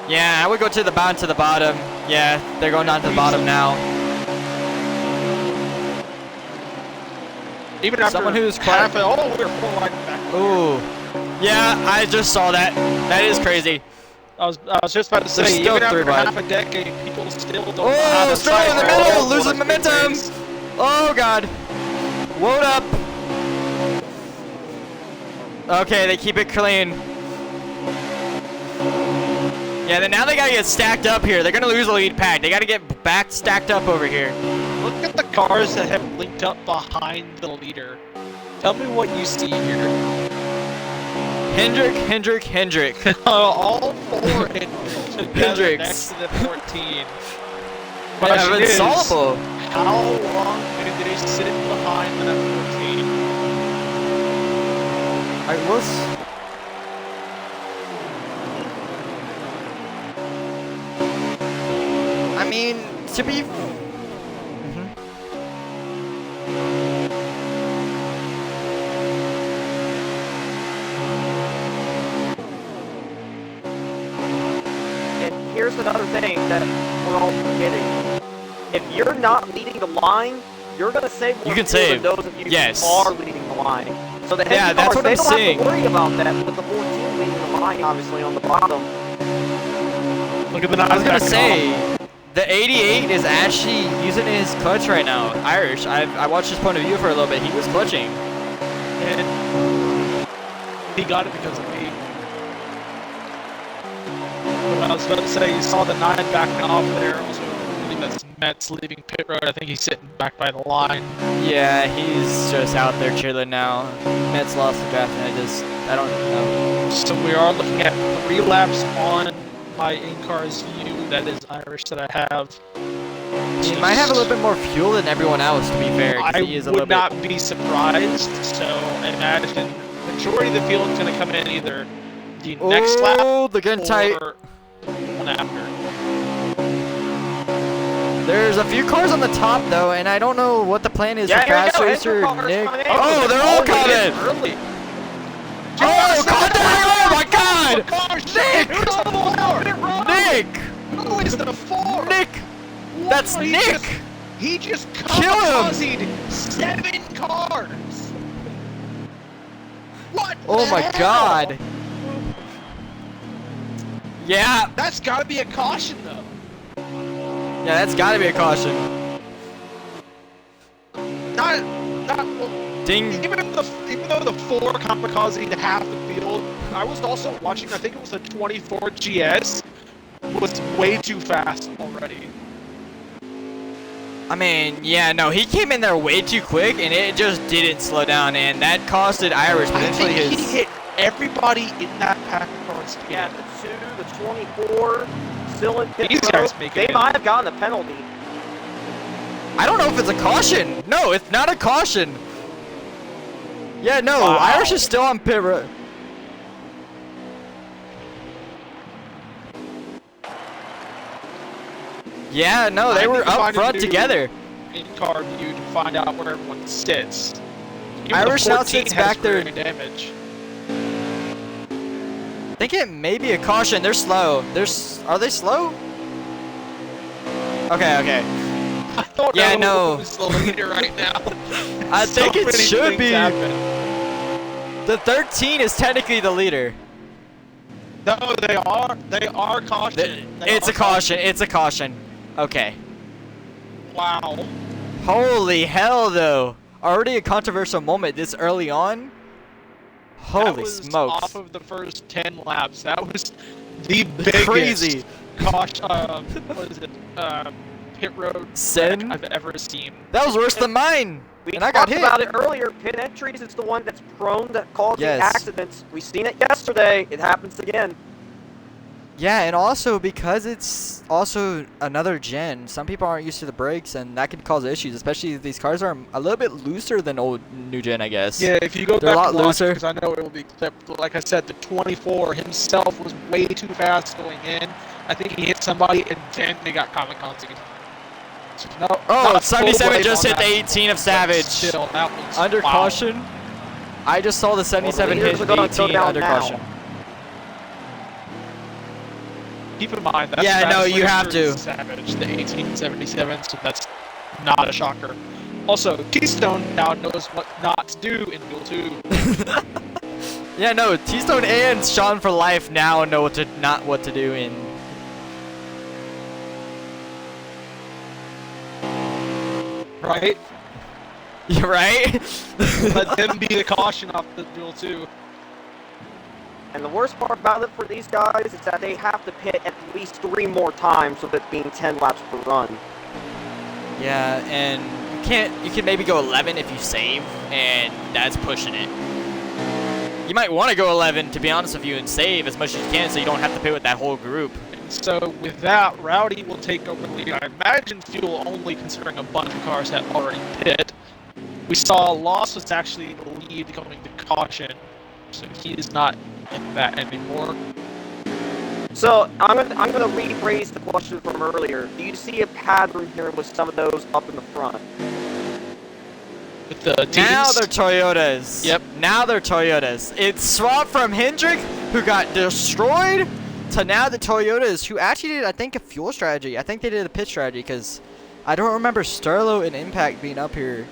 Yeah, I would go to the bottom. Yeah, they're going down to the bottom now. Even after someone who's half we're 4 wide back. Ooh. Yeah, I just saw that. That is crazy. I was just about to say, still even 3 after wide. half a decade, people still don't know how Oh, to Stroll in the cycle. middle, losing momentum. Oh, God. Load up. Okay, they keep it clean. Yeah, then now they gotta get stacked up here. They're gonna lose the lead pack. They gotta get back stacked up over here. Look at the cars that have linked up behind the leader. Tell me what you see here. Hendrick. All 4 together Hendricks. next to the 14. Yeah, but Insoluble. How long did they sit behind that 14? I was. I mean, to be. And here's another thing that we're all forgetting. If you're not leading the line, you're going to save more You can fuel save. than those of you Yes. who are leading the line. So the heavy Yeah, that's cars, what they I'm don't saying. have to worry about that with the 14 leading the line, obviously, on the bottom. Look at the I was gonna knockback say, the 88 is actually using his clutch right now. Irish. I watched his point of view for a little bit. He was clutching. And he got it because of me. But I was about to say, you saw the 9 backing off there. Also, I believe that's Mets leaving pit road. I think he's sitting back by the line. Yeah, he's just out there chilling now. Mets lost the draft, and I don't know. So we are looking at 3 laps on my in-car's view. That is Irish that I have. He might have a little bit more fuel than everyone else, to be fair. 'Cause I he is a little would not be surprised. So I imagine majority of the field is going to come in either the next lap Oh, they're getting tight. or one after. There's a few cars on the top though, and I don't know what the plan is Yeah, for here we Fast go. Racer Enter cars Nick. coming in. Oh, they're all It is coming! early. Oh, contact! Oh my God! Nick! Nick! Who is the 4? Nick! Whoa, That's Nick! He just Kill him! kamikazed 7 cars! What Oh the my hell? god! Yeah! That's gotta be a caution, though. Yeah, that's gotta be a caution. Not, Ding! even though the 4 kamikaze to half the field, I was also watching, I think it was a 24 GS, was way too fast already. I mean, yeah, no, he came in there way too quick, and it just didn't slow down, and that costed Irish I potentially think his... he hit everybody in that pack of cars. Yeah, the 2, the 24, still in pit These road. guys make They it. might have gotten a penalty. I don't know if it's a caution. No, it's not a caution. Yeah, no, Wow. Irish is still on pit road. Yeah, no, they I were need to up find a front new together. in-car view to find out where everyone sits. Even Irish the now 14 sits has back there. great damage. I think it may be a caution. They're slow. Are they slow? Okay, okay. I don't Yeah, know no. who's the leader right now. I think it many should things be. happen. The 13 is technically the leader. No, they are caution. It's a caution. It's a caution. Okay. Wow. Holy hell, though. Already a controversial moment this early on. That Holy was smokes. off of the first 10 laps. That was the biggest Crazy. caution. What is it? Pit road Sin? wreck I've ever seen. That was worse than mine. We And I got talked hit. about it earlier. Pit entries is the one that's prone to causing Yes. accidents. We seen it yesterday. It happens again. Yeah, and also because it's also another gen, some people aren't used to the brakes, and that can cause issues, especially if these cars are a little bit looser than old new gen, I guess. Yeah, if you go They're a back lot and watch, looser. because I know it will be clipped. Like I said, the 24 himself was way too fast going in. I think he hit somebody, and then they got kamikaze. So no, Oh, not 77 full just blame hit the on that, 18 of but Savage. Still, that was Under wow. caution. I just saw the 77 leaders hit are gonna go 18 down under now. caution. Keep in mind that's Yeah, no, fast you have laser to. Savage, the 1877, so that's not a shocker. Also, Keystone now knows what not to do in Duel 2. Yeah, no, T-Stone and Sean for life now know what to do in. Right? You're right. Let them be the caution off the Duel 2. And the worst part about it for these guys is that they have to pit at least 3 more times with it being 10 laps per run. Yeah, and you can maybe go 11 if you save, and that's pushing it. You might want to go 11, to be honest with you, and save as much as you can so you don't have to pit with that whole group. And so with that, Rowdy will take over the lead. I imagine fuel only, considering a bunch of cars had already pit. We saw Loss was actually the lead going to caution, so he is not in that anymore. So I'm gonna rephrase the question from earlier. Do you see a pattern here with some of those up in the front? With the teams, Now they're Toyotas. Yep. Now they're Toyotas. It's swapped from Hendrick, who got destroyed, to now the Toyotas, who actually did, I think, a fuel strategy. I think they did a pit strategy, because I don't remember Sterlo and Impact being up here.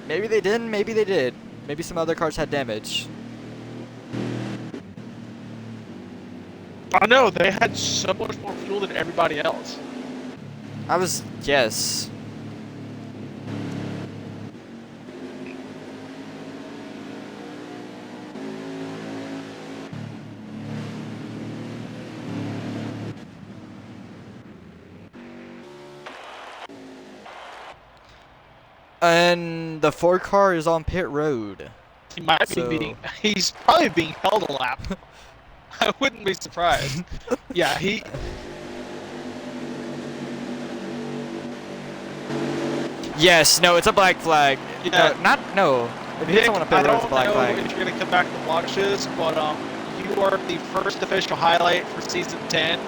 Maybe they didn't, maybe they did. Maybe some other cars had damage. I know, they had so much more fuel than everybody else. Yes. And the Ford car is on pit road. He might So- be he's probably being held a lap. I wouldn't be surprised. Yeah, he... Yes, no, it's a black flag. Yeah. No. If you hit Nick, someone on I pit road, it's a don't black know flag. if you're going to come back to watch this, but you are the first official highlight for Season 10,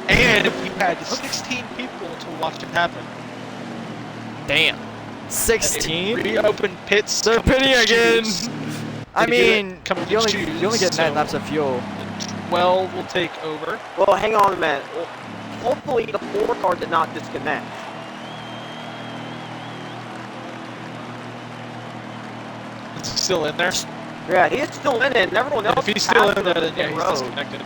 and you had 16 people to watch it happen. Damn. 16? Reopened pits. They're coming to pitting again. choose. I They do it mean, coming to you only choose, get 9 so laps of fuel. 12 will take over. Well, hang on a minute. hopefully the 4 car did not disconnect. Is he still in there? Yeah, he's still in it, and everyone else. If he's still in there, the then yeah, pit he's road. disconnected.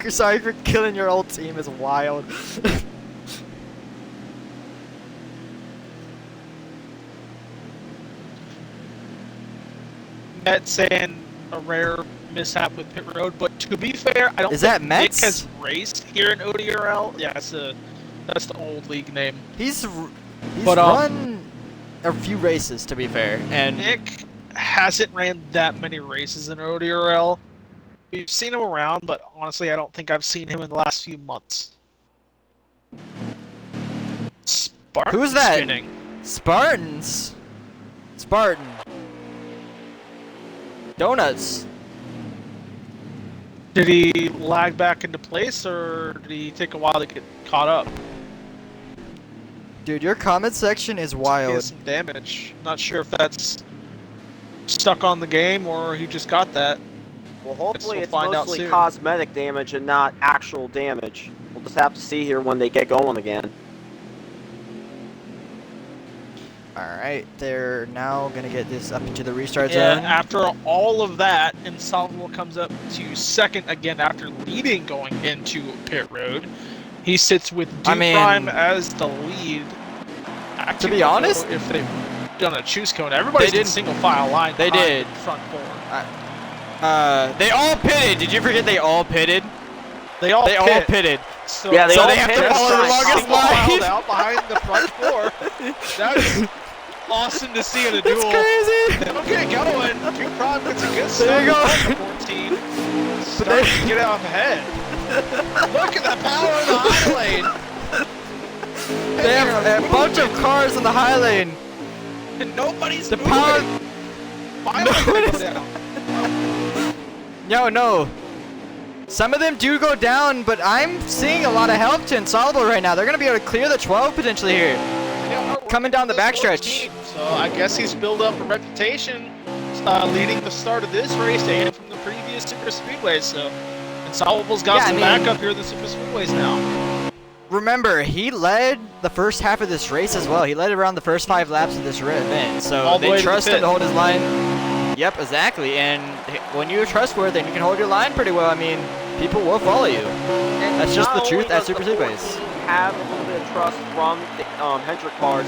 Sorry for killing your old team is wild. Met saying a rare mishap with pit road, but to be fair, I don't Is think that Nick Mets? has raced here in ODRL. Yeah, that's the old league name. He's But, run a few races, to be fair, and Nick hasn't ran that many races in ODRL. We've seen him around, but honestly, I don't think I've seen him in the last few months. Spartan Who's that? spinning. Spartans. Spartan. Donuts. Did he lag back into place, or did he take a while to get caught up? Dude, your comment section is He wild. has some damage. Not sure if that's stuck on the game or he just got that. Well, hopefully we'll it's find out mostly soon. cosmetic damage and not actual damage. We'll just have to see here when they get going again. Alright, they're now gonna get this up into the restart Yeah, zone. after all of that, Insolvable comes up to second again after leading going into pit road. He sits with I Duke mean, Prime as the lead. to be honest, if they've done a choose cone, everybody's they in did. single file line. They behind did. the front four. They all pitted. Did you forget they all pitted? They all pit. pitted. So, Yeah, they So all they have to pitted. follow the Nice. longest single filed line. out behind the front four. That's awesome to see in a That's duel. crazy. They'll get going. Duke Prime gets a good There you start go. on the 14. Starting to get out ahead. Look at the power of the high lane. They have a bunch of cars in the high lane. And nobody's The moving. power. Finally No, gonna it go is- down. No. Some of them do go down, but I'm seeing a lot of help to Insolvable right now. They're gonna be able to clear the 12 potentially here. Yeah, we're Coming down the this backstretch. 14, so I guess he's built up a reputation leading the start of this race and from the previous Super Speedways. So Insolvable's got Yeah, I some mean- backup here at the Super Speedways now. Remember, he led the first half of this race as well. He led around the first 5 laps of this event, so All the way they to the trust him pit. to hold his line. Yep, exactly. And when you're trustworthy and you can hold your line pretty well, I mean, people will follow you. And That's just the not truth only at does Super the Speedways. 14 have a little bit of trust from the Hendrick cars.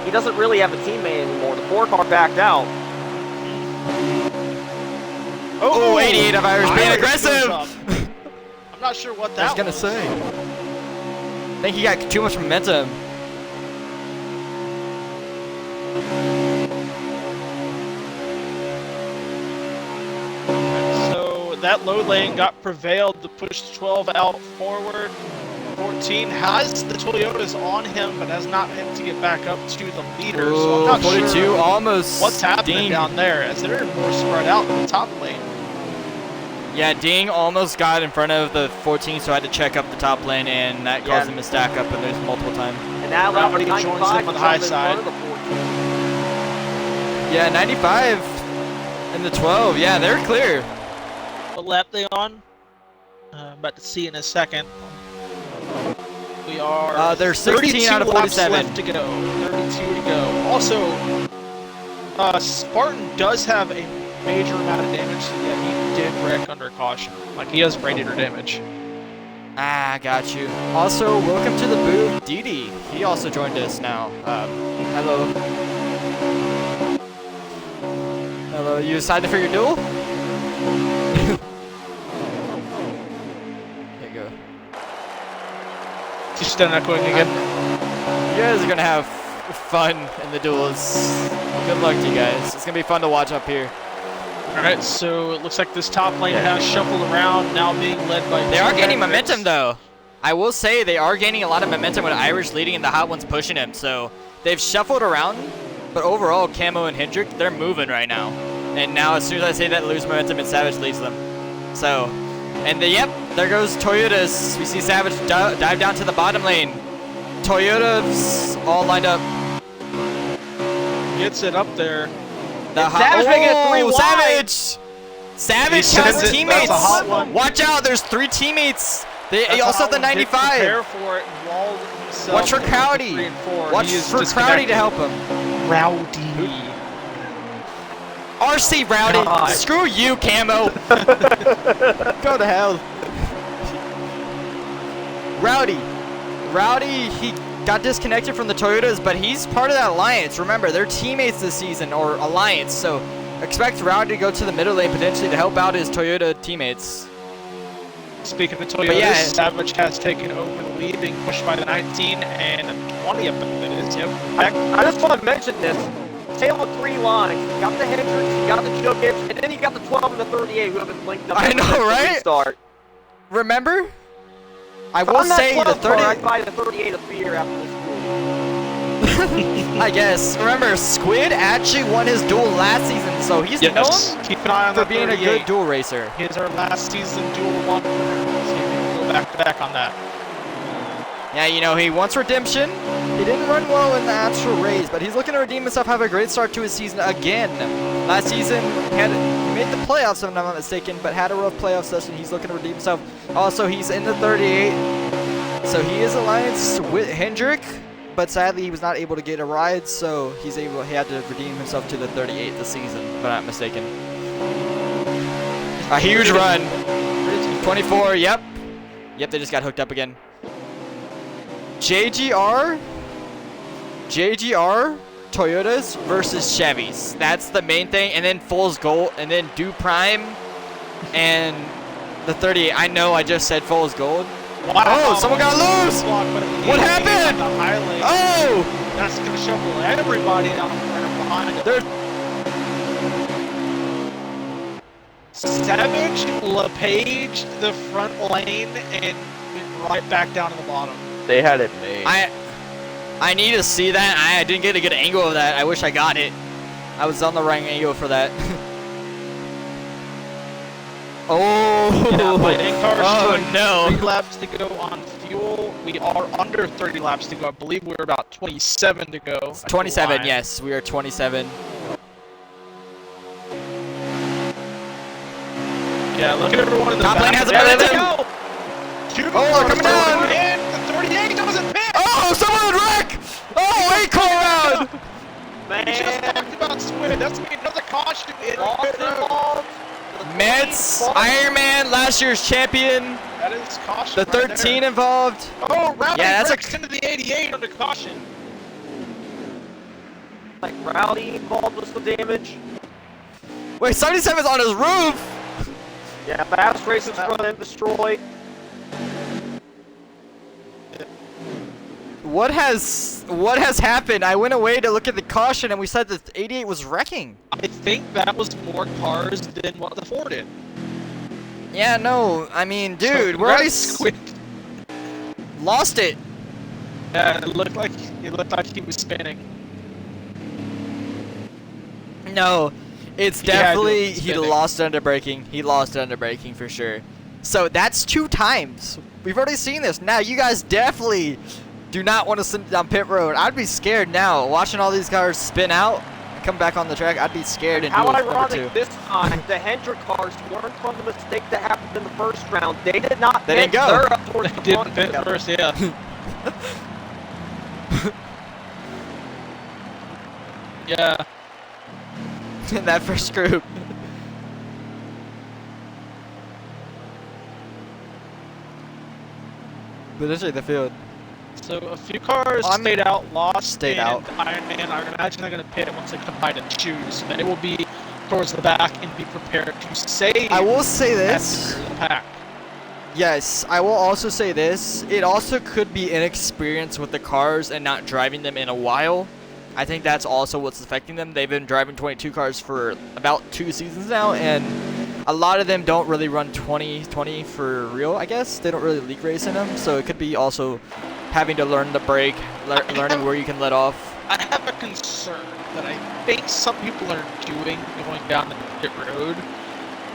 He doesn't really have a teammate anymore. The 4 car backed out. Oh, 88 of Irish being Irish goes aggressive. up. I'm not sure what I that was gonna say. I think he got too much momentum. So that low lane got prevailed to push 12 out forward. 14 has the Toyotas on him, but has not been able to get back up to the leader. So I'm Ooh, not 42 sure almost. what's happening dinged. down there, as they're more spread out in the top lane. Yeah, Ding almost got in front of the 14, so I had to check up the top lane, and that caused him to stack up, and there's multiple times. And now Rowdy left joins 95 them on the to high jump in side. front of the 14. Yeah, 95 and the 12. Yeah, they're clear. What lap they on? About to see in a second. We are They're 16 32 out of laps 47. left to go. 32 to go. Also, Spartan does have a major amount of damage, so yeah, he did wreck under caution. Like, he has radiator damage. Ah, got you. Also, welcome to the booth, Didi. He also joined us now. Hello. Hello, you excited for your duel? There you go. He's done echoing again. You guys are gonna have fun in the duels. Good luck to you guys. It's gonna be fun to watch up here. Alright, so it looks like this top lane has shuffled around, now being led by They two are gaining Hendricks. momentum though. I will say they are gaining a lot of momentum with Irish leading and the hot ones pushing him. So they've shuffled around, but overall Camo and Hendrick, they're moving right now. And now as soon as I say that, lose momentum and Savage leads them. So, and yep, there goes Toyotas. We see Savage dive down to the bottom lane. Toyotas all lined up. gets it up there. Savage making it 3 wide. Savage! Savage He has sends it. teammates. That's a hot one. Watch out, there's 3 teammates. They That's also how have the Holland did prepare 95. for it and walled himself Watch for into Crowdy. 3 and 4. Watch He is for Crowdy to disconnected. help him. Rowdy. RC Rowdy. God. Screw you, Camo. Go to hell. Rowdy, he got disconnected from the Toyotas, but he's part of that alliance. Remember, they're teammates this season, or alliance, so expect Rowdy to go to the middle lane potentially to help out his Toyota teammates. Speaking of Toyotas, yeah. Savage has taken over the lead, being pushed by the 19 and 20 of them. It is. Yep. I just want to mention this. Tail of 3 lines. You got the Hendricks, you got the Jokic, and then you got the 12 and the 38 who have been linked up. I know, since the right? restart. Remember? I will On that say the 12 car, 30. I'd buy the 38 of beer after this I guess. Remember, Squid actually won his duel last season, so he's known Keep an eye on for that being 38. a good duel racer. Here's our last season duel 1. So we'll go back to back on that. Yeah, you know, he wants redemption. He didn't run well in the actual race, but he's looking to redeem himself, have a great start to his season again. Last season, he made the playoffs, if I'm not mistaken, but had a rough playoff session. He's looking to redeem himself. Also, he's in the 38, so he is alliance with Hendrick, but sadly, he was not able to get a ride, so he had to redeem himself to the 38 this season, if I'm not mistaken. A huge run. 24, yep. Yep, they just got hooked up again. JGR Toyotas versus Chevys. That's the main thing. And then Fool's Gold, and then Do Prime, and the 38. I know I just said Fool's Gold. Wow. Oh, someone got loose! What happened? Oh! That's going to shovel everybody down behind it. There's Savage, LePage, the front lane, and went right back down to the bottom. They had it made. I need to see that. I didn't get a good angle of that. I wish I got it. I was on the right angle for that. Oh, oh no. 3 laps to go on fuel. We are under 30 laps to go. I believe we're about 27 to go. 27, yes. We are 27. Yeah, look at everyone in the Top back. lane has a There they momentum. go. Oh, they're coming down. And the 38 doesn't pit. Oh, someone wreck! Oh, wait, call around! We just talked about Squid. That's going to be another caution in the pit road. Mets, Iron Man, last year's champion. That is caution. The 13 involved. Oh, Rowdy Yeah, that's breaks into the 88 under caution. Like Rowdy involved with some damage. Wait, 77's on his roof. Yeah, Fast Racer's front end destroyed. What has happened? I went away to look at the caution and we said that 88 was wrecking. I think that was more cars than what the 4 did. Yeah, no, I mean, dude, So we're already Squid. lost it. Yeah, it looked like he was spinning. No, it's Yeah, definitely dude, he spinning. lost under braking. He lost under braking for sure. So that's 2 times. We've already seen this. Now you guys definitely do not want to sit down pit road. I'd be scared now watching all these cars spin out and come back on the track. I'd be scared and How do number 2. ironic this time, the Hendrick cars learned from the mistake that happened in the first round. They did not They didn't pit. go. They're up towards the Didn't front pit together. first, yeah. Yeah. In that first group. Potentially the field. So a few cars I'm- stayed out, lost, Stayed and out. Iron Man, I imagine they're going to pit once they come by to choose. Then it will be towards the back and be prepared to save I will say at the this. rear of the pack. Yes, I will also say this. It also could be inexperience with the cars and not driving them in a while. I think that's also what's affecting them. They've been driving 22 cars for about 2 seasons now, and a lot of them don't really run 20 for real, I guess. They don't really league race in them, so it could be also having to learn the brake, learning where you can let off. I have a concern that I think some people are doing going down the pit road,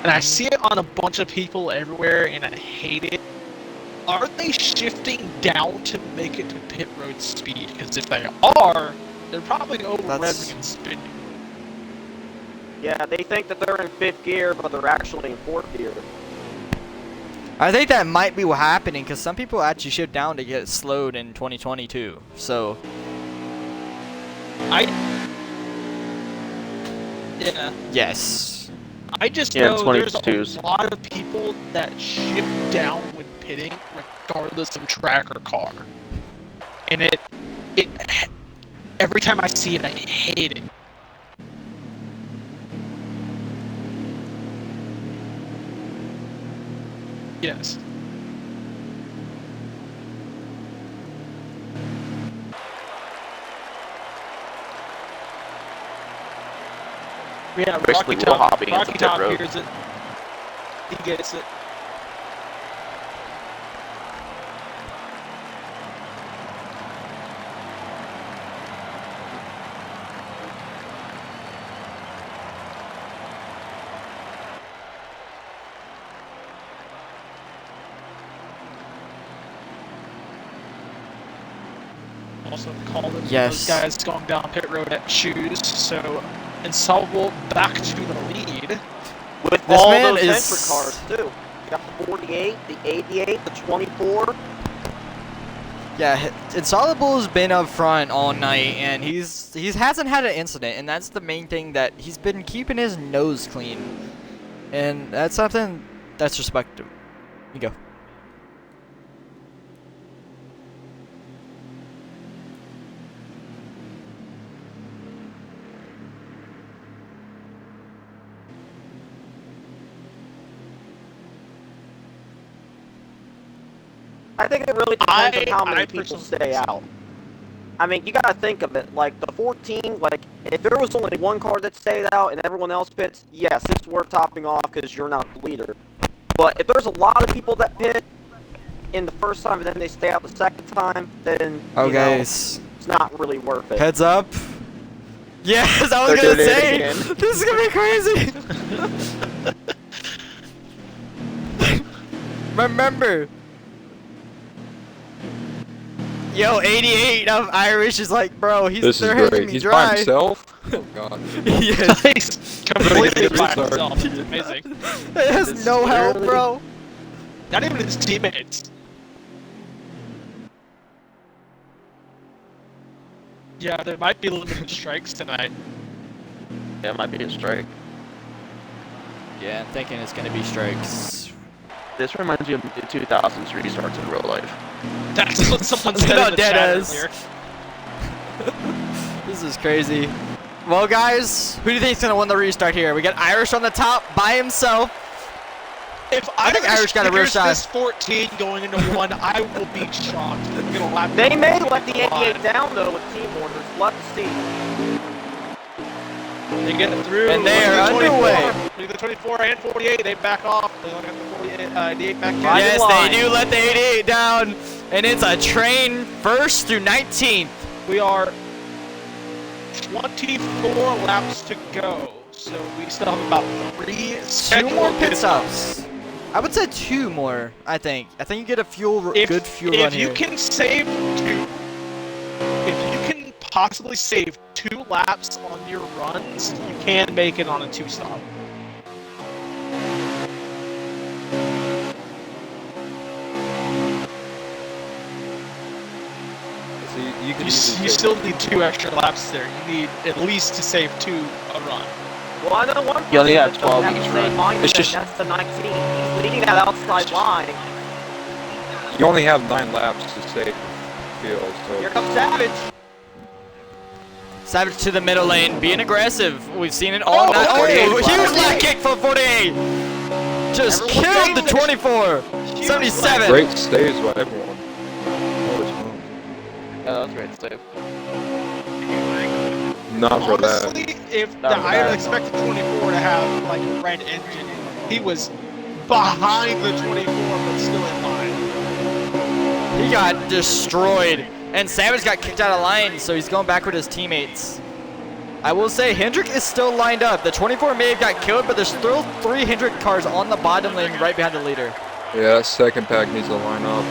and I see it on a bunch of people everywhere, and I hate it. Are they shifting down to make it to pit road speed? Because if they are, They're probably over That's- revving and spinning. Yeah, they think that they're in 5th gear, but they're actually in 4th gear. I think that might be what's happening because some people actually shift down to get slowed in 2022. So Yeah. yes, I just Yeah, know there's 22s. a lot of people that shift down when pitting, regardless of track or car. And it every time I see it, I hate it. Yes. Yeah, Basically, Rocky we're hopping into Top pit road. hears it. He gets it. Also called it Yes. those guys going down pit road at shoes, so Insolvable back to the lead. With This all man those is- entry cars, too. You got the 48, the 88, the 24. yeah, Insoluble's been up front all night, and he hasn't had an incident, and that's the main thing, that he's been keeping his nose clean, and that's something that's respectable. You go. I think it really depends on how I many people personally stay think so. out. I mean, you gotta think of it, like, the 14, like, if there was only one car that stayed out and everyone else pits, yes, it's worth topping off because you're not the leader. But if there's a lot of people that pit in the first time and then they stay out the second time, then, you know, Okay, it's not really worth it. heads up. Yes, I was They're gonna doing it say, again. this is gonna be crazy. Remember, yo, 88 of Irish is like, bro, This they're is hanging great. me He's dry. by himself? Oh god. Yes, He's completely by Restart. himself. It's amazing. it has It's no help, literally- bro. Not even his teammates. Yeah, there might be limited strikes tonight. Yeah, it might be a strike. Yeah, I'm thinking it's gonna be strikes. This reminds me of the 2000s restarts in real life. That's what someone said No, in the dead chat ass. earlier. This is crazy. Well, guys, who do you think's gonna win the restart here? We got Irish on the top by himself. If I think Irish got a real figures shot. this 14 going into 1, I will be shocked. I'm gonna laugh. They may let the 88 down, though, with team orders. Let's see. They get it through. And they Look are at the 24. underway. Look at the 24 and 48. They back off. They only got the 48, 88 back in. Right. Yes, line. they do let the 88 down, and it's a train first through 19th. We are 24 laps to go, so we still have about 3 Two scheduled more pit stops. I would say 2 more. I think you get a good fuel run If here. you can save 2, if you can possibly save 2 laps on your runs, you can make it on a 2-stop. So you can You easily still need 2 extra laps there. You need at least to save 2 a run. Well, I know one You only person have that 12 doesn't each have the same run. It's mindset, just- that's the 19. He's leading that outside line. You only have 9 laps to save fuel, Here so comes Savage. Savage to the middle lane, being aggressive. We've seen it all night. Oh, 48. huge leg kick for 48. Just Everyone killed the stays. 24. 77. great stays by everyone. Holy smokes. Yeah, that was great save. Not for that. Honestly, if Not the for I that. expected 24 to have like a red engine, he was behind the 24 but still in line. He got destroyed. And Savage got kicked out of line, so he's going back with his teammates. I will say Hendrick is still lined up. The 24 may have got killed, but there's still 3 Hendrick cars on the bottom lane right behind the leader. Yeah, that second pack needs to line up.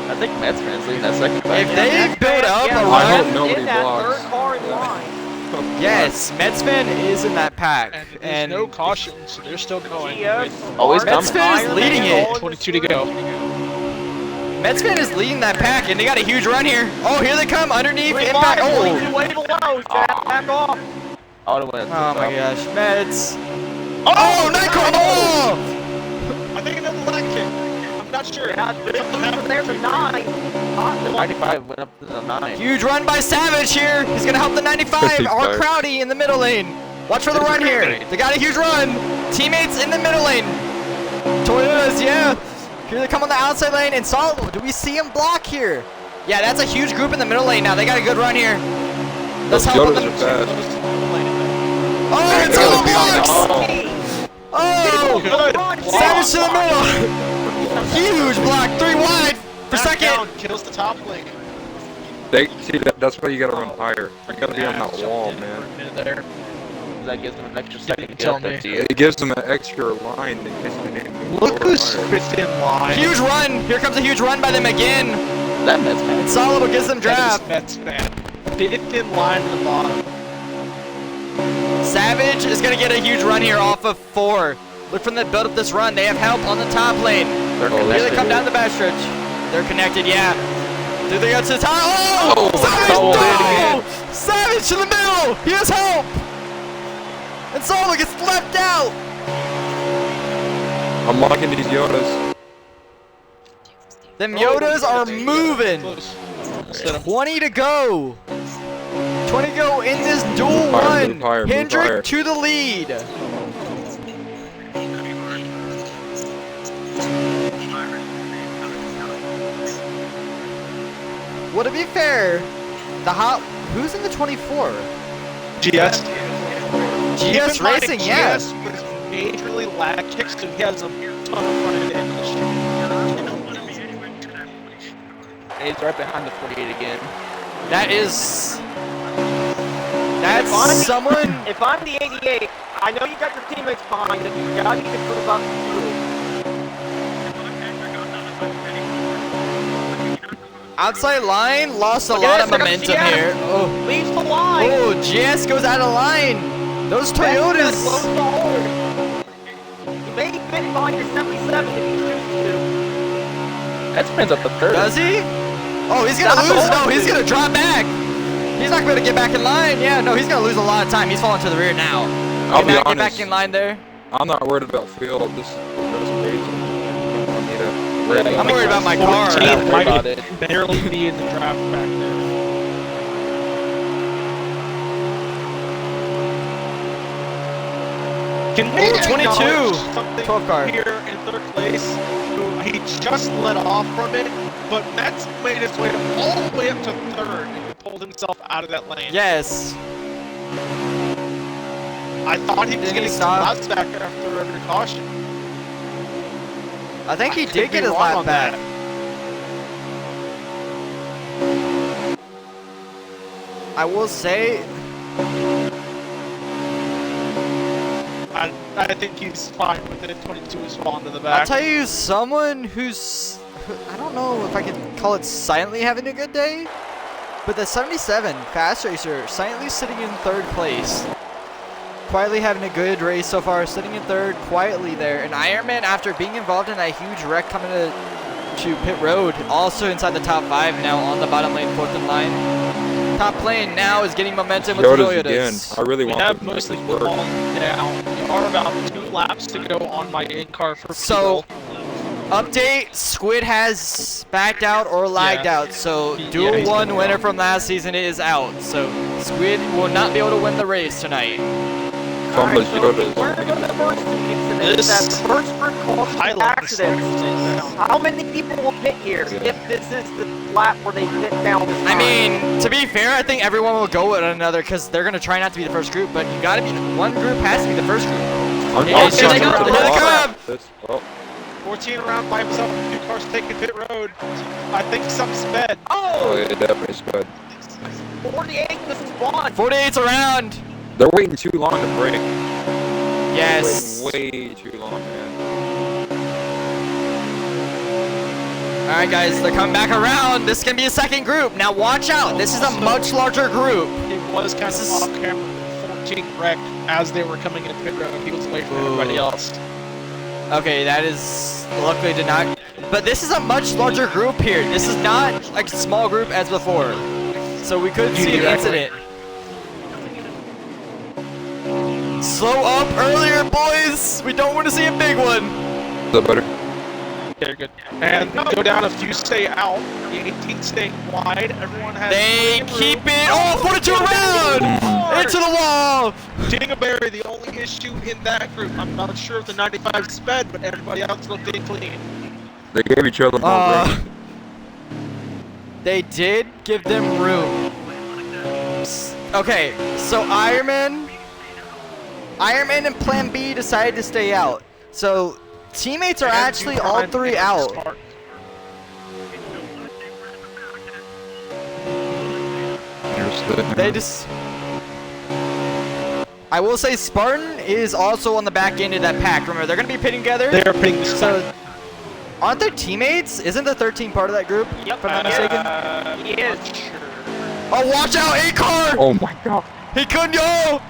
That's think Metzman's leading that second back. If they build up a yeah, I hope run, nobody in that blocks. third car in line. yes, Metzman is in that pack. And there's And no caution, so they're still going. GS, With Always Spartan, Metzman is Iron leading Man, it. all in 22 this to go. Metzman is leading that pack, and they got a huge run here. Oh, here they come underneath Green impact. line, Oh, 22 way below. Back off. Auto wins. oh my gosh, Meds. Oh, Nightcrawler! Oh! I think another leg kick. I'm not sure. Yeah, there's a 9. 95 went up to the 9. Huge run by Savage here. He's gonna help the 95. 55. Or Crowdy in the middle lane. Watch for the run here. They got a huge run. Teammates in the middle lane. Toyotas, yeah. Here they come on the outside lane. And Solid, do we see him block here? Yeah, that's a huge group in the middle lane now. They got a good run here. Let's Those help Yodas them. are fast. Oh, it's on the blocks. Oh, Savage to the middle. Huge block, 3 wide for second. Down, kills the top lane. See, that's why you gotta run higher. You gotta be on that wall, man. There. That gives them an extra second to tell get me. up to you. It gives them an extra line in case they need to move Look lower who's higher. fifth in line. Huge run. Here comes a huge run by them again. That Metzman. And Solid gets them That draft. is Mets fan. Fifth in line to the bottom. Savage is going to get a huge run here off of 4. Look from the build up this run. They have help on the top lane. They're Here they connected. come down the back stretch. They're connected, yeah. Do they go to the top? Oh! Oh, Savage! Solid No! again. Savage to the middle! He has help! And Solo gets left out! I'm locking these Yodas. Them Yodas are Yeah, moving. close. 20 to go. 20 to go in this duel Move higher, move one. higher, move Hendrick higher. to the lead. Well, to be fair, who's in the 24? GS. GS Racing, yeah. GS was majorly lag kicked, so he has a ton of front end damage. He's right behind the 48 again. That's If I'm the- someone. If I'm the 88, I know you got your teammates behind you. You gotta need to prove up to you. Outside line lost a Look lot at of this, momentum GS. here. Oh, Leaves the line. oh, GS goes out of line. Those Close Toyotas. the hole. You may fit behind your 77 if you choose to. Metzman's up the third. Does he? Oh, he's gonna That's lose. all No, I he's do. gonna drop back. He's not gonna get back in line. Yeah, no, he's gonna lose a lot of time. He's falling to the rear now. I'll be Get honest. back in line there. I'm not worried about field. This is amazing. I'm worried about my car. 14 Don't worry might about it. barely be in the draft back there. Can we Oh, 22. acknowledge something 12 car. here in third place? Who he just let off from it, but Mets made his way all the way up to third and pulled himself out of that lane. Yes. I thought he was Didn't he getting stop? laps back after every caution. I think he could did be get his wrong lap on back. that. I will say, I think he's fine with it. 22 is falling to the I'll back. tell you, someone who I don't know if I can call it silently having a good day, but the 77 Fast Racer silently sitting in third place. Quietly having a good race so far, sitting in third quietly there. And Ironman, after being involved in a huge wreck coming to pit road, also inside the top 5 now on the bottom lane, 4th in line. Top lane now is getting momentum with the Yodas again. Toyotas. I really We want have them to mostly make the this ball work. down. We are about 2 laps to go on my in-car for So, fuel. update, Squid has backed out or lagged Yeah. out. So, Yeah, Duel he's 1 been winner gone. from last season is out. So, Squid will not be able to win the race tonight. Fumble Alright, so Yodas. we're gonna go to the first two incidents. This That first group caused highlight accidents. How many people will pit here if this is the lap where they pit down this I time? mean, to be fair, I think everyone will go with another because they're going to try not to be the first group, but you got to be, one group has to be the first group. I'm Yeah, I'm here they jumping come, to the here they bottom. come. This- oh, 14 around by himself, 2 cars taking pit road. I think something's sped. oh, yeah, definitely sped. 48 to spawn. 48's around. They're waiting too long to break. Yes. Waiting way too long, man. Alright guys, they're coming back around. This can be a second group. Now watch out. This is a much larger group. It was kind of off camera. 14 wrecked as they were coming in pit road. He was away from everybody else. Okay, that is luckily did not. But this is a much larger group here. This is not like a small group as before. So we could see an incident. Slow up earlier, boys. We don't want to see a big one. Is that better? They're good. And go down if you stay out. The 18 staying wide. Everyone has. They keep it. Oh, 42 around! Into the wall! Dingleberry, the only issue in that group. I'm not sure if the 95 sped, but everybody else looked in clean. They gave each other more room. They did give them room. Okay, so Ironman and Plan B decided to stay out. So teammates are actually all three out. They just. I will say Spartan is also on the back end of that pack. Remember, they're going to be pitting together. They're pitting so. Aren't their teammates? Isn't the 13 part of that group? Yep. If I'm not mistaken. He is. Oh, watch out, A-Car! Oh my god. He couldn't go!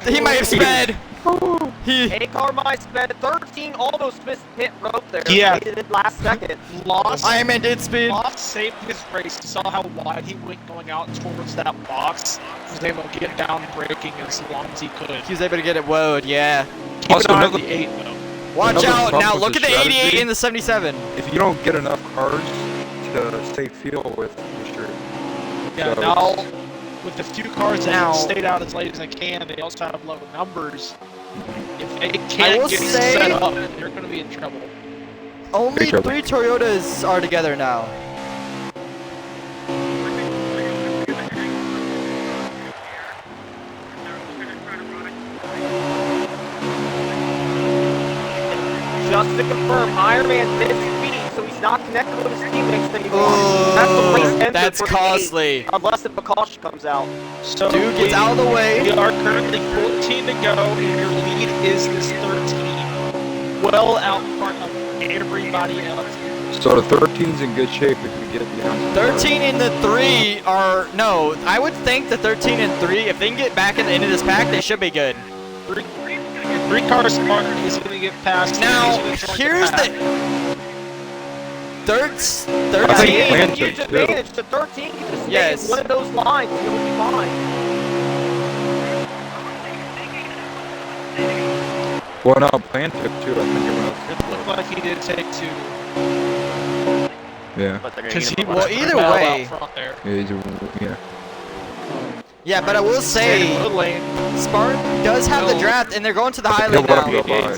He might have sped. A-Car might sped 13 almost missed pit road there. Yeah. Made it in last second. Lost. Ironman did speed. Lost saved his race. He saw how wide he went going out towards that box. He was able to get down braking as long as he could. He was able to get it woed, yeah. Keep an eye on the 8 though. Watch out! problem Now with look the at the 88 strategy, and the 77. If you don't get enough cars to stay fuel with, you're screwed. Yeah, So now with the few cars that Now- stayed out as late as they can, they also have low numbers. If they I can't will get say- set up, they're going to be in trouble. Only Big trouble. 3 Toyotas are together now. Just to confirm, Ironman missed speed, so he's not connected with his teammates anymore. Oh, That's the race ender that's for the costly. 8, unless if Akash comes out. So Dude gets out of the We way. are currently 14 to go, and your lead is this 13. Well out in front of everybody else. So the 13's in good shape if you get beyond. 13 and the 3 are no. I would think the 13 and 3, if they can get back in the end of this pack, they should be good. Three cars Spartan is going to get past. Now He's gonna join here's pack. the third. I 13. think He Plan has a huge took advantage. The 13 can just stay Yes. in one of those lines, and he'll be fine. Well, no, Plan took 2, I think it It looked like he did take 2. was. Yeah. But they're Because he gonna was Well, either well way- out front there. Yeah, yeah. Yeah, but I will Stayed in say road lane. Spartan does have the draft, and they're going to the high lane He'll now. go by.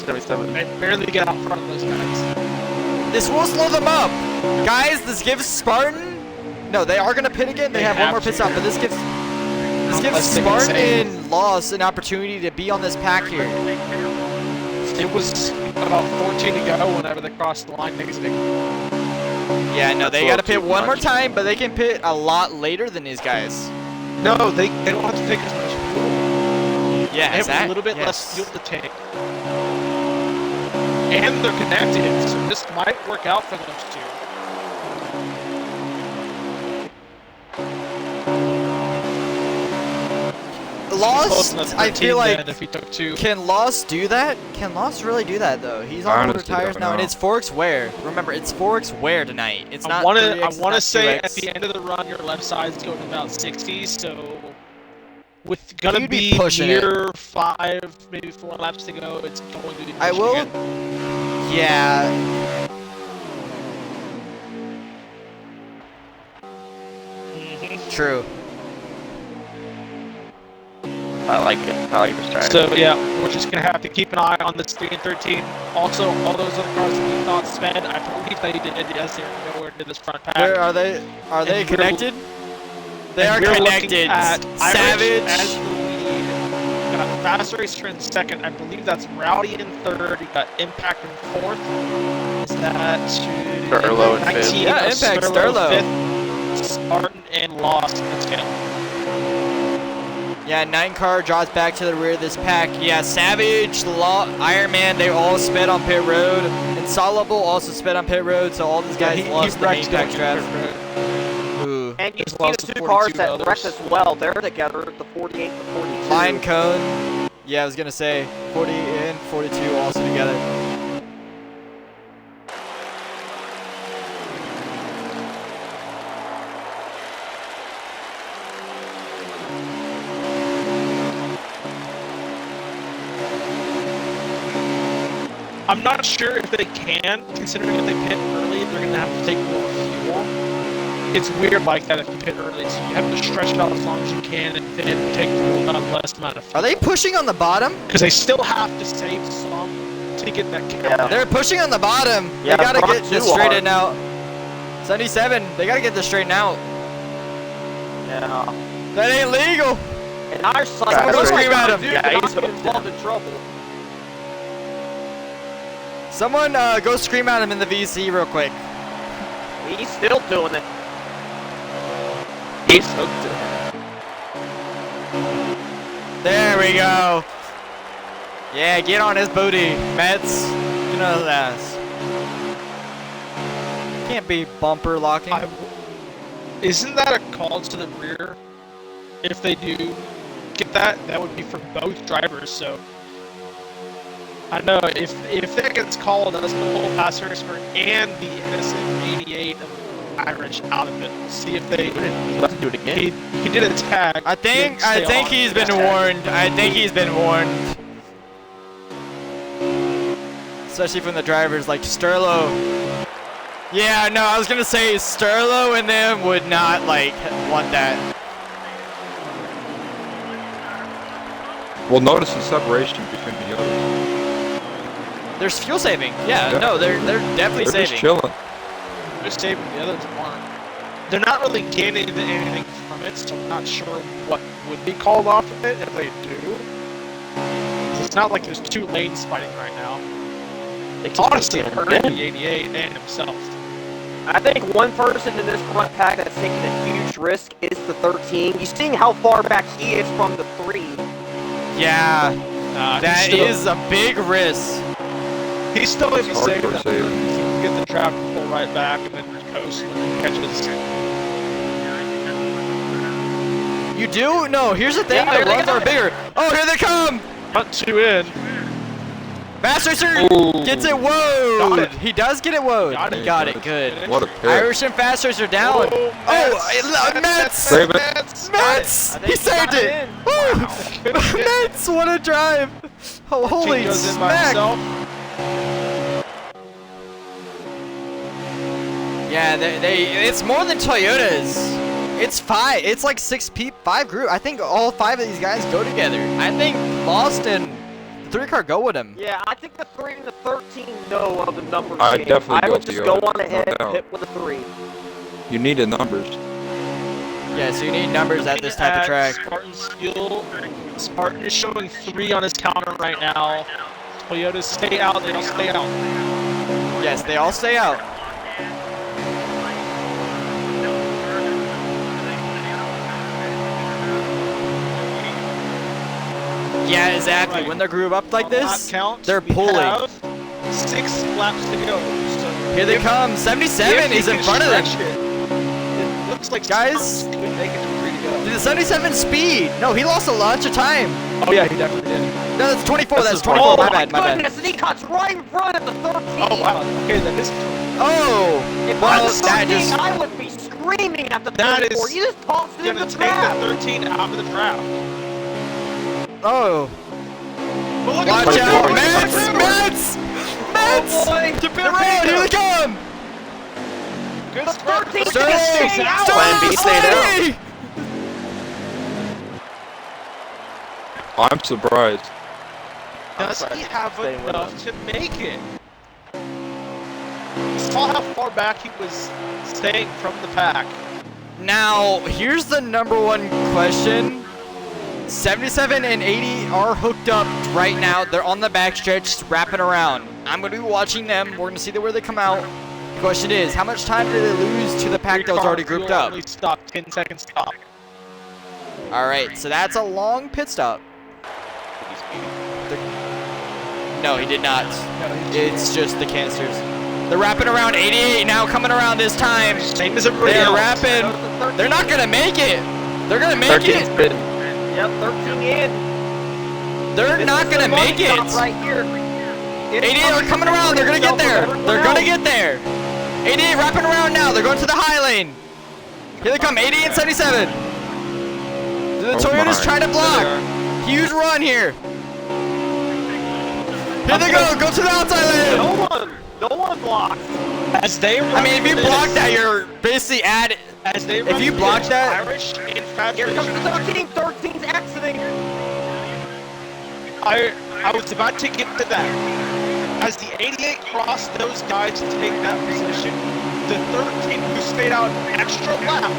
They barely get out front of those guys. This will slow them up, guys. This gives Spartan. No, they are gonna pit again. They They have one have more pit to. stop, but this gives Unless they can Spartan save. and Loss an opportunity to be on this pack here. It was about 14 to go whenever they crossed the line exiting. Yeah, no, That's they a gotta little pit too one more much. time, but they can pit a lot later than these guys. No, they don't have to take as much fuel. Yeah, They have a little bit less fuel to take. And they're connected, so this might work out for those two. Close Lost, enough I 13 feel like. then if he took 2. Can Lost do that? Can Lost really do that though? He's I on older honestly tires don't now, and know. it's Forks wear. Remember, it's Forks wear tonight. It's I not. want 3X, to it's not say 2X. at the end of the run, your left side's going about 60, so with gonna You'd be be pushing near 5, maybe 4 laps to go, it's going to be I pushing will. it. Yeah. True. I like it. I like this track. So yeah, we're just gonna have to keep an eye on this 3 and 13. Also, all those other cars that we thought sped, I believe they did. Yes, they're nowhere near this front pack. Where are they? Are they And we're- connected? They are And we're looking connected. at Irish Savage. as the lead. Got Fast Racer in second. I believe that's Rowdy in third. You got Impact in fourth. Is that Sterlo in fifth. 19? Yeah, Impact, Sterlo. Fifth. Spartan and Lost in 10th. Yeah, 9 car drops back to the rear of this pack. Yeah, Savage, Iron Man, they all sped on pit road. Insoluble also sped on pit road, so all these guys lost the main pack straps. Ooh. And you As see well the as the 2 cars 42 that others. wrecked as well. They're together, the 48 and the 42. Line cone. Yeah, I was gonna say 40 and 42 also together. I'm not sure if they can, considering if they pit early, they're going to have to take more fuel. It's weird like that if you pit early, so you have to stretch it out as long as you can and take the less amount of fuel. Are they pushing on the bottom? Because they still have to save some to get that count. Yeah. They're pushing on the bottom. Yeah, They gotta front get this two are. straightened out. 77, they gotta get this straightened out. Yeah. That ain't legal. And our side, Someone go looks scream like at him. dude Yeah, not he's get hooked involved in trouble. Someone go scream at him in the VC real quick. He's still doing it. He's hooked it. There we go. Yeah, get on his booty, Mets. You know his ass. Can't be bumper locking. Isn't that a call to the rear? If they do get that, that would be for both drivers, so... I know, if that gets called, that's the whole pass racer and the innocent 88 of Irish out of it. See if they... He'll have to do it again. He did a tag. I think he's been warned. I think he's been warned. Especially from the drivers like Sterlo. Yeah, no, I was gonna say Sterlo and them would not like want that. Well, notice the separation between the others. There's fuel saving. Yeah, Yeah. no, they're definitely They're just saving. chilling. They're saving, the others aren't. They're not really gaining anything from it, so I'm not sure what would be called off of it if they do. It's not like there's 2 lanes fighting right now. It's honestly hurting the 88 and himself. I think one person in this front pack that's taking a huge risk is the 13. You seeing how far back he is from the 3. Yeah, that He's still- is a big risk. He's still maybe Hardcore saving that. saving. He can get the traffic pull right back and then coast when he catches. You do? No, here's the thing, Yeah, the there they runs go. are bigger. Oh, here they come! Front 2 in. Master Ooh. gets it Got woed. it. He does get it woed. Got He it. got it, good. What a pick. Irish and Fasters are down. Mets! Save it. Mets! I think He he saved got it! it in. Woo! Mets, what a drive! Oh, holy Goes in by smack! himself. Yeah, it's more than Toyotas. It's 5. It's like 5 group. I think all 5 of these guys go together. I think Lost and the 3 car go with him. Yeah, I think the 3 and the 13 know of the numbers. I game. definitely I go would with just the go other, on no ahead, doubt. hit with a 3. You need the numbers. Yeah, so you need numbers at this type of track. Spartan's fuel. Spartan is showing 3 on his counter right now. Toyotas stay out. They don't stay out. Yes, they all stay out. Yeah, exactly. Right. When they're grouped up like On lap this, count, they're we pulling. have 6 laps to go. So Here they if- come. if 77 he is in can front of them. stretch it looks like Guys. Spartans could make it to 3 to go. The 77 speed. No, he lost a bunch of time. Oh yeah, he definitely did. No, that's 24. That's That's his 24. fault. My Oh my bad. My bad. goodness, and he cuts right in front of the 13. Oh wow. Okay, that is. Oh, If well, I was that 13, just. I would be screaming at the That 34. is You just tossed it in Gonna the take trap. the 13 out of the draft. Oh, But look watch at out, the Mets! Mets! Mets! Mets! boy. To pit road. Here they come. Good The start. 13 Sterling! can stay out. Plan B, stay down. Sterling! I'm surprised. Does he have Stay with enough to make it? You saw how far back he was staying from the pack. Now, here's the #1 question. 77 and 80 are hooked up right now. They're on the backstretch, wrapping around. I'm going to be watching them. We're going to see where they come out. The question is, how much time did they lose to the pack that was already grouped up? Only stopped 10 seconds stop. All right, so that's a long pit stop. No, he did not. It's just the canisters. They're wrapping around 88 now, coming around this time. Same as everybody They're else. wrapping. They're not gonna make it. They're gonna make it. Yep, 13 in. They're This not is gonna the make money it. stop right here. 88 are coming around. They're gonna get there. They're gonna get there. 88 wrapping around now. They're going to the high lane. Here they come. 88 and 77. The Toyota's trying to block. Huge run here. Here they go. Go to the outside lane. No one blocks. As they run I mean, if you this, block that, you're basically at. as they if run you block this, that- Irish and fast Here comes racers, 13. 13's exiting. I was about to get to that. As the 88 crossed those guys to take that position, the 13 who stayed out an extra lap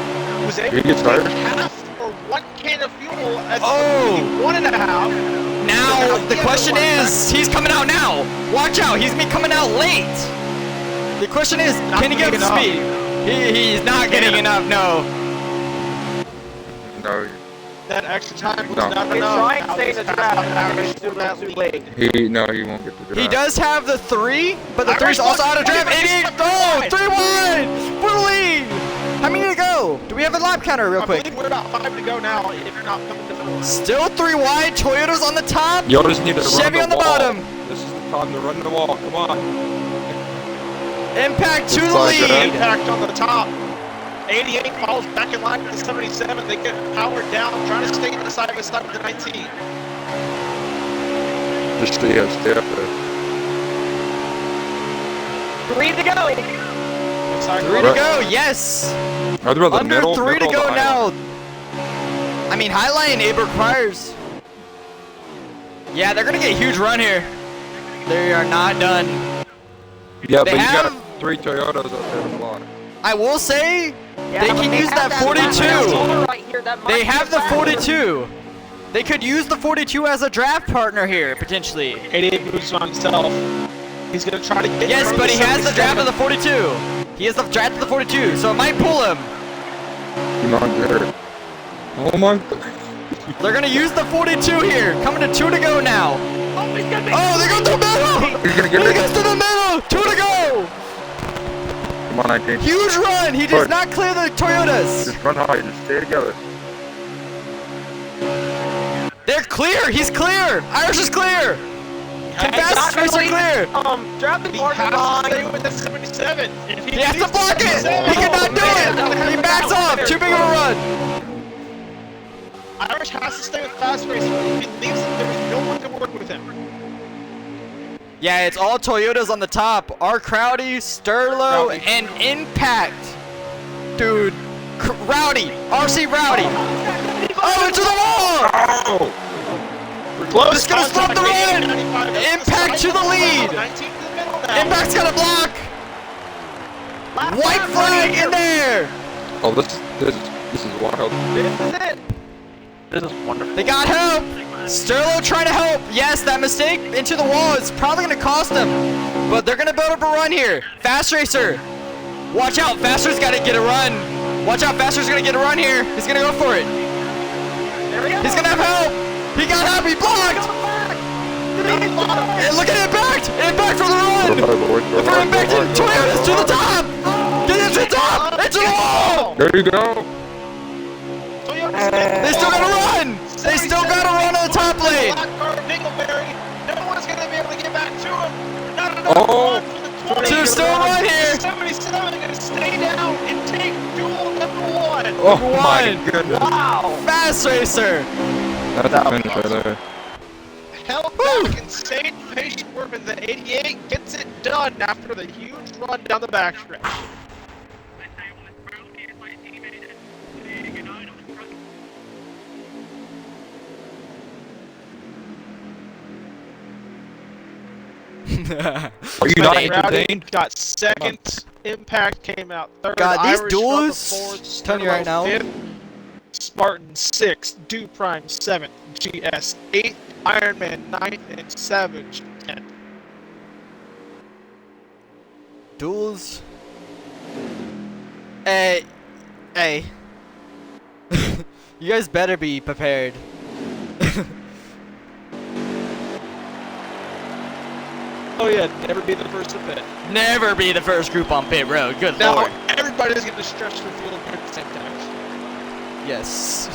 was able He to gets take tired? half or 1 can of fuel as Oh. the 1.5. Now the question is, he's coming out now. Watch out, he's coming out late. The question is, Not can he get up to getting speed? He's not getting enough. No. No, That extra time was No. not They enough. try and Now stay in this the fast draft. Irish It's too pulled out too lead. late. he won't get the draft. He does have the 3, but the Irish 3's also lost out of draft. 20 88. minutes Oh, left. 3-1 for the lead. How many to go? Do we have a lap counter real I quick? believe we're about 5 to go now if you're not coming to the line. Still 3 wide. Toyota's on the top. Y'all just need to Chevy run on the wall. bottom. This is the time to run the wall. Come on. Impact to It's the like that. lead. Impact on the top. 88 falls back in line with the 77. They get powered down, trying to stay in the side by side with the 19. Just stay up there. 3 to go. Sorry, 3 to go. Yes. I'd rather Under middle, 3 to middle go or now. I mean, Highline Abe requires. Yeah, they're gonna get a huge run here. They are not done. Yeah, They but you have- got 3 Toyotas up there to block. I will say Yeah, they but can use have that 42. Right here, that might They be have a the factor. 42. They could use the 42 as a draft partner here potentially. 88 moves on himself. He's going to try to get Yes, from but he has the draft of the 77. 42. He has the draft of the 42, so it might pull him. Come on, Jared. Oh my. They're gonna use the 42 here. Coming to 2 to go now. Oh, he's gonna make Oh, they go to the middle. He's gonna get He it. gets to the middle. 2 to go. Come on, 19. Huge run. He does Push. not clear the Toyotas. Just run high. Just stay together. They're clear. He's clear. Irish is clear. Can Fast Racer clear? Drop the He mark has to stay line. with the 77. If He has to leaves block the it. 77, He cannot do it. He backs off. Too big of a run. Irish has to stay with Fast Racer. If he leaves it, there is no one to work with him. Yeah, it's all Toyotas on the top. R. Crowdy, Sterlo, Rowdy. and Impact. Dude, Rowdy. RC Rowdy. Oh, into the wall. Oh! Close Just gonna stop the contact, run. 95. Impact to the lead. 19 to the middle now. Impact's got a block. White flag in there. Oh, this is wild. This is it. This is wonderful. They got help. Sterlo trying to help. Yes, that mistake into the wall is probably going to cost them. But they're going to build up a run here. Fast Racer. Watch out. Faster's got to get a run. Watch out. Faster's going to get a run here. He's going to go for it. There we go. He's going to have help. He got help. He blocked. And look at Impact. Impact for the run. For Impact and Toyota's to the top. Get into the top. Into the wall. There you go. They still got to run. They still got to run on the top lane. No one's going to be able to get back to him. Not enough Oh. run for the 20. Two still run here. 77 going to stay down and take duel number 1. Oh my One. goodness. Wow. Fast Racer. That's a finish right there. Held back insane patient work, and the 88 gets it done after the huge run down the backstretch. Are you not Rowdy entertained? got second. Impact came out third. God, these Irish duels, run the fourth, telling you right now. Sterlo fifth, Spartan 6th, Do Prime 7th, GS 8th, Ironman 9th, and Savage 10th. Duels. Hey. You guys better be prepared. Oh yeah, never be the first to pit. Never be the first group on pit road. Good Now lord. everybody's going to stretch their field at the same time. Yes.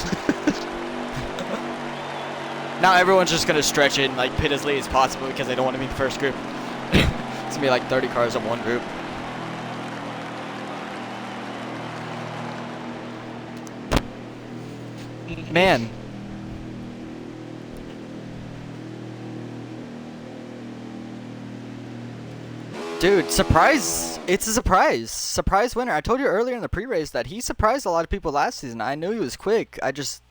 Now everyone's just gonna stretch it and like pit as late as possible because they don't want to be the first group. It's gonna be like 30 cars in one group. Man. Dude, surprise! It's a surprise. Surprise winner. I told you earlier in the pre-race that he surprised a lot of people last season. I knew he was quick. I just...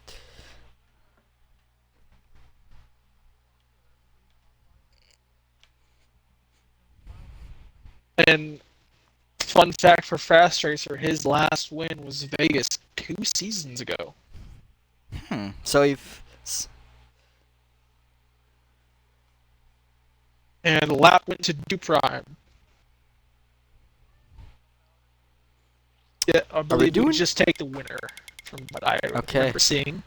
And fun fact for Fast Racer, his last win was Vegas 2 seasons ago. So you've... And the lap went to Duprime. Yeah, I believe we just take the winner from what I remember seeing.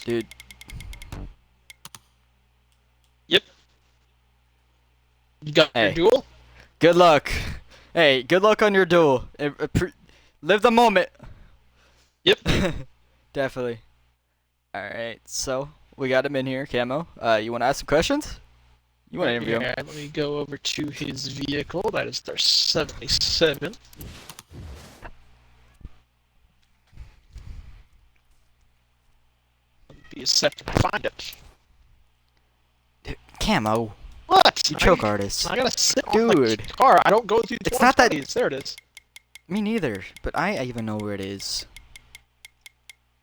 Dude. Yep. You got your duel? Good luck. Hey, good luck on your duel. Live the moment. Yep. Definitely. Alright, so we got him in here, Camo. You want to ask some questions? You want to interview him? Let me go over to his vehicle. That is their 77. Be a second to find it. Camo. What? You choke artist. I gotta sit Dude. on my car. I don't go through the It's not that... There it is. Me neither, but I even know where it is.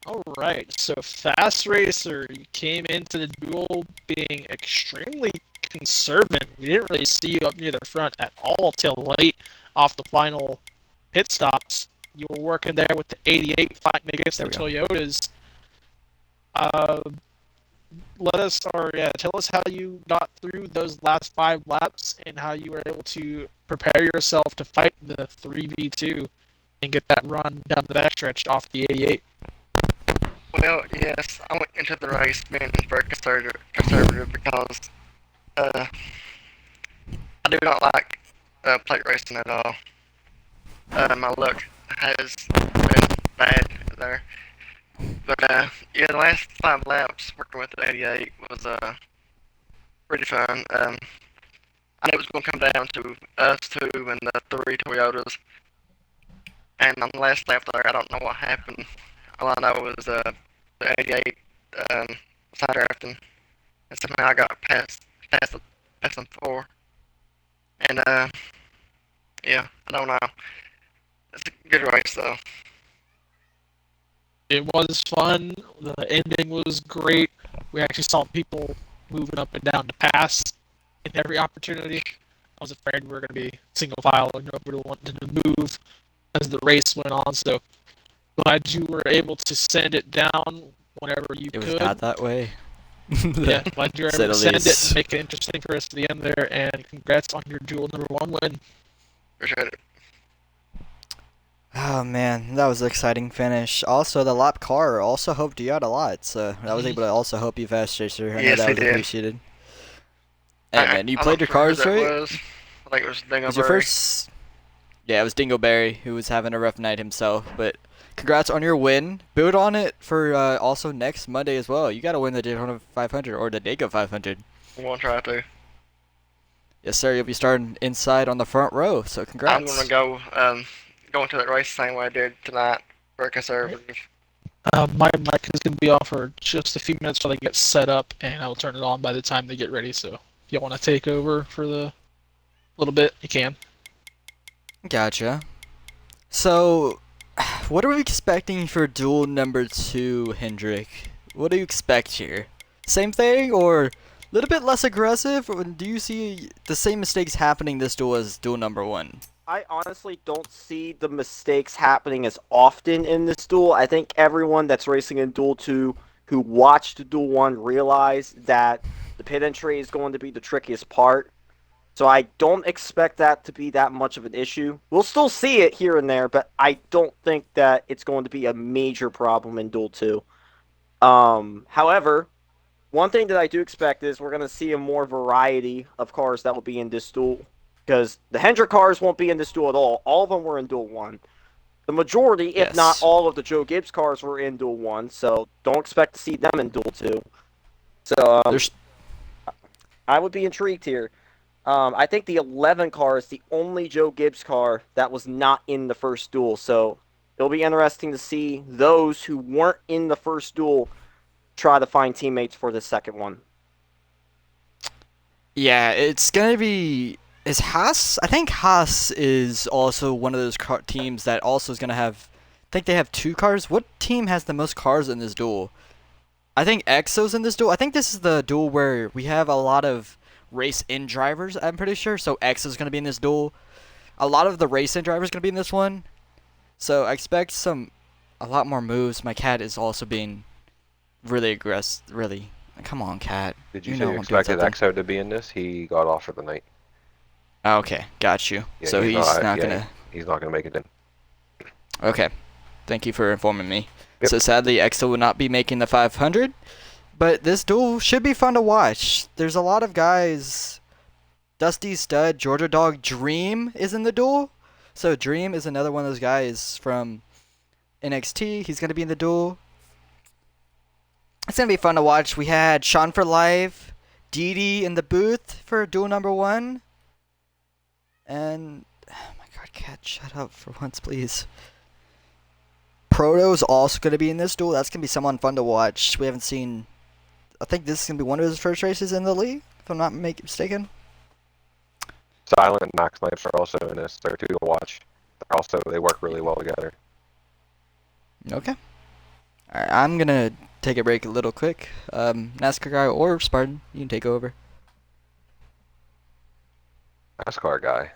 Alright, so Fast Racer, you came into the duel being extremely conservative. We didn't really see you up near the front at all till late off the final pit stops. You were working there with the 88 fighting against their Toyotas. Tell us how you got through those last 5 laps and how you were able to prepare yourself to fight the 3v2 and get that run down the backstretch off the 88. Well, yes, I went into the race being very conservative because I do not like plate racing at all. My luck has been bad there. But yeah, the last 5 laps working with the 88 was pretty fun. I knew it was going to come down to us 2 and the 3 Toyotas. And on the last lap there, I don't know what happened. All I know was the 88 side drafting, and somehow I got past them 4. And yeah, I don't know. It's a good race though. It was fun. The ending was great. We actually saw people moving up and down to pass in every opportunity. I was afraid we were going to be single file and nobody wanted to move as the race went on. So glad you were able to send it down whenever you could. It was not that way. Yeah, glad you were able to send it and make it interesting for us at the end there. And congrats on your duel #1 win. Appreciate it. Oh man, that was an exciting finish. Also, the lap car also helped you out a lot, so I was able to also help you Fast Racer. I know that was appreciated. Hey man, you played your cars right? I think it was Dingleberry. Was your first... Yeah, it was Dingleberry who was having a rough night himself, but congrats on your win. Build on it for also next Monday as well. You got to win the Daytona 500 or the Dago 500. I'm going to try to. Yes sir, you'll be starting inside on the front row, so congrats. I'm going to go go into that race the same way I did tonight. Very conservative. My mic is going to be off for just a few minutes while they get set up, and I'll turn it on by the time they get ready. So if you want to take over for the little bit, you can. Gotcha. So, what are we expecting for duel #2, Hendrick? What do you expect here? Same thing, or a little bit less aggressive? Or do you see the same mistakes happening this duel as duel #1? I honestly don't see the mistakes happening as often in this duel. I think everyone that's racing in Duel 2 who watched Duel 1 realized that the pit entry is going to be the trickiest part. So I don't expect that to be that much of an issue. We'll still see it here and there, but I don't think that it's going to be a major problem in Duel 2. However, one thing that I do expect is we're going to see a more variety of cars that will be in this duel. Because the Hendrick cars won't be in this duel at all. All of them were in Duel 1. The majority, if not Yes. all of the Joe Gibbs cars were in Duel 1, so don't expect to see them in Duel 2. So There's I would be intrigued here. I think the 11 car is the only Joe Gibbs car that was not in the first duel, so it'll be interesting to see those who weren't in the first duel try to find teammates for the second one. Yeah, it's gonna be. Is Haas? I think Haas is also one of those teams that also is gonna have. I think they have 2 cars. What team has the most cars in this duel? I think EXO's in this duel. I think this is the duel where we have a lot of race in drivers. I'm pretty sure. So EXO's gonna be in this duel. A lot of the race in drivers gonna be in this one. So I expect a lot more moves. My cat is also being really aggressive. Really, come on, cat. Did you say know you I'm doing expected something. EXO to be in this? He got off for the night. Okay, got you. Yeah, So he's not yeah, gonna. he's not gonna make it in. Okay, thank you for informing me. Yep. So sadly, EXO will not be making the 500, but this duel should be fun to watch. There's a lot of guys. Dusty Stud, Georgia Dog, Dream is in the duel. So Dream is another one of those guys from NXT. He's gonna be in the duel. It's gonna be fun to watch. We had Sean for Life, Dee in the booth for duel number 1. And, oh my god, cat, shut up for once, please. Proto's also going to be in this duel. That's going to be someone fun to watch. We haven't seen... I think this is going to be one of his first races in the league, if I'm not mistaken. Silent and Max Knights are also in this. They're 2 to watch. They work really well together. Okay. Alright, I'm going to take a break a little quick. NASCAR guy or Spartan, you can take over. NASCAR guy.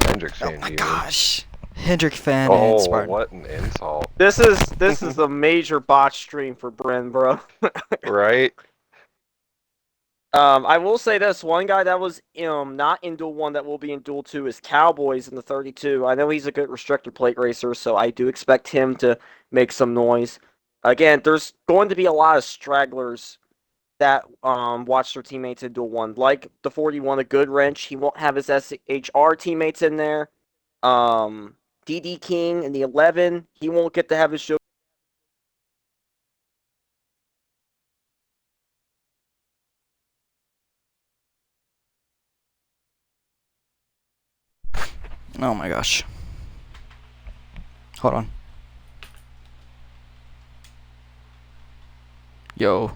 Hendrick's Oh fan my to you. gosh. Hendrick fan and Oh, Spartan. what an insult. This is a major botch stream for Bryn, bro. Right? I will say this: one guy that was not in Duel 1 that will be in Duel 2 is Cowboys in the 32. I know he's a good restrictor plate racer, so I do expect him to make some noise. Again, there's going to be a lot of stragglers that watch their teammates in Duel 1, like the 41, a good wrench. He won't have his SHR teammates in there. DD King in the 11, he won't get to have his show. Oh my gosh. Hold on. Yo.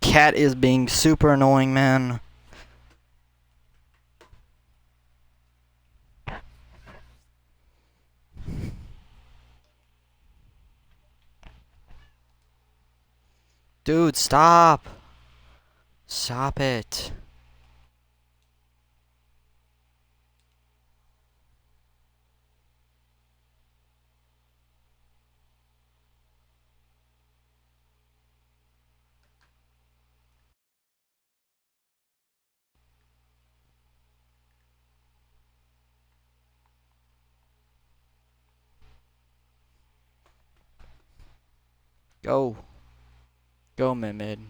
Cat is being super annoying, man. Dude, stop. Stop it. Go. Go, mid.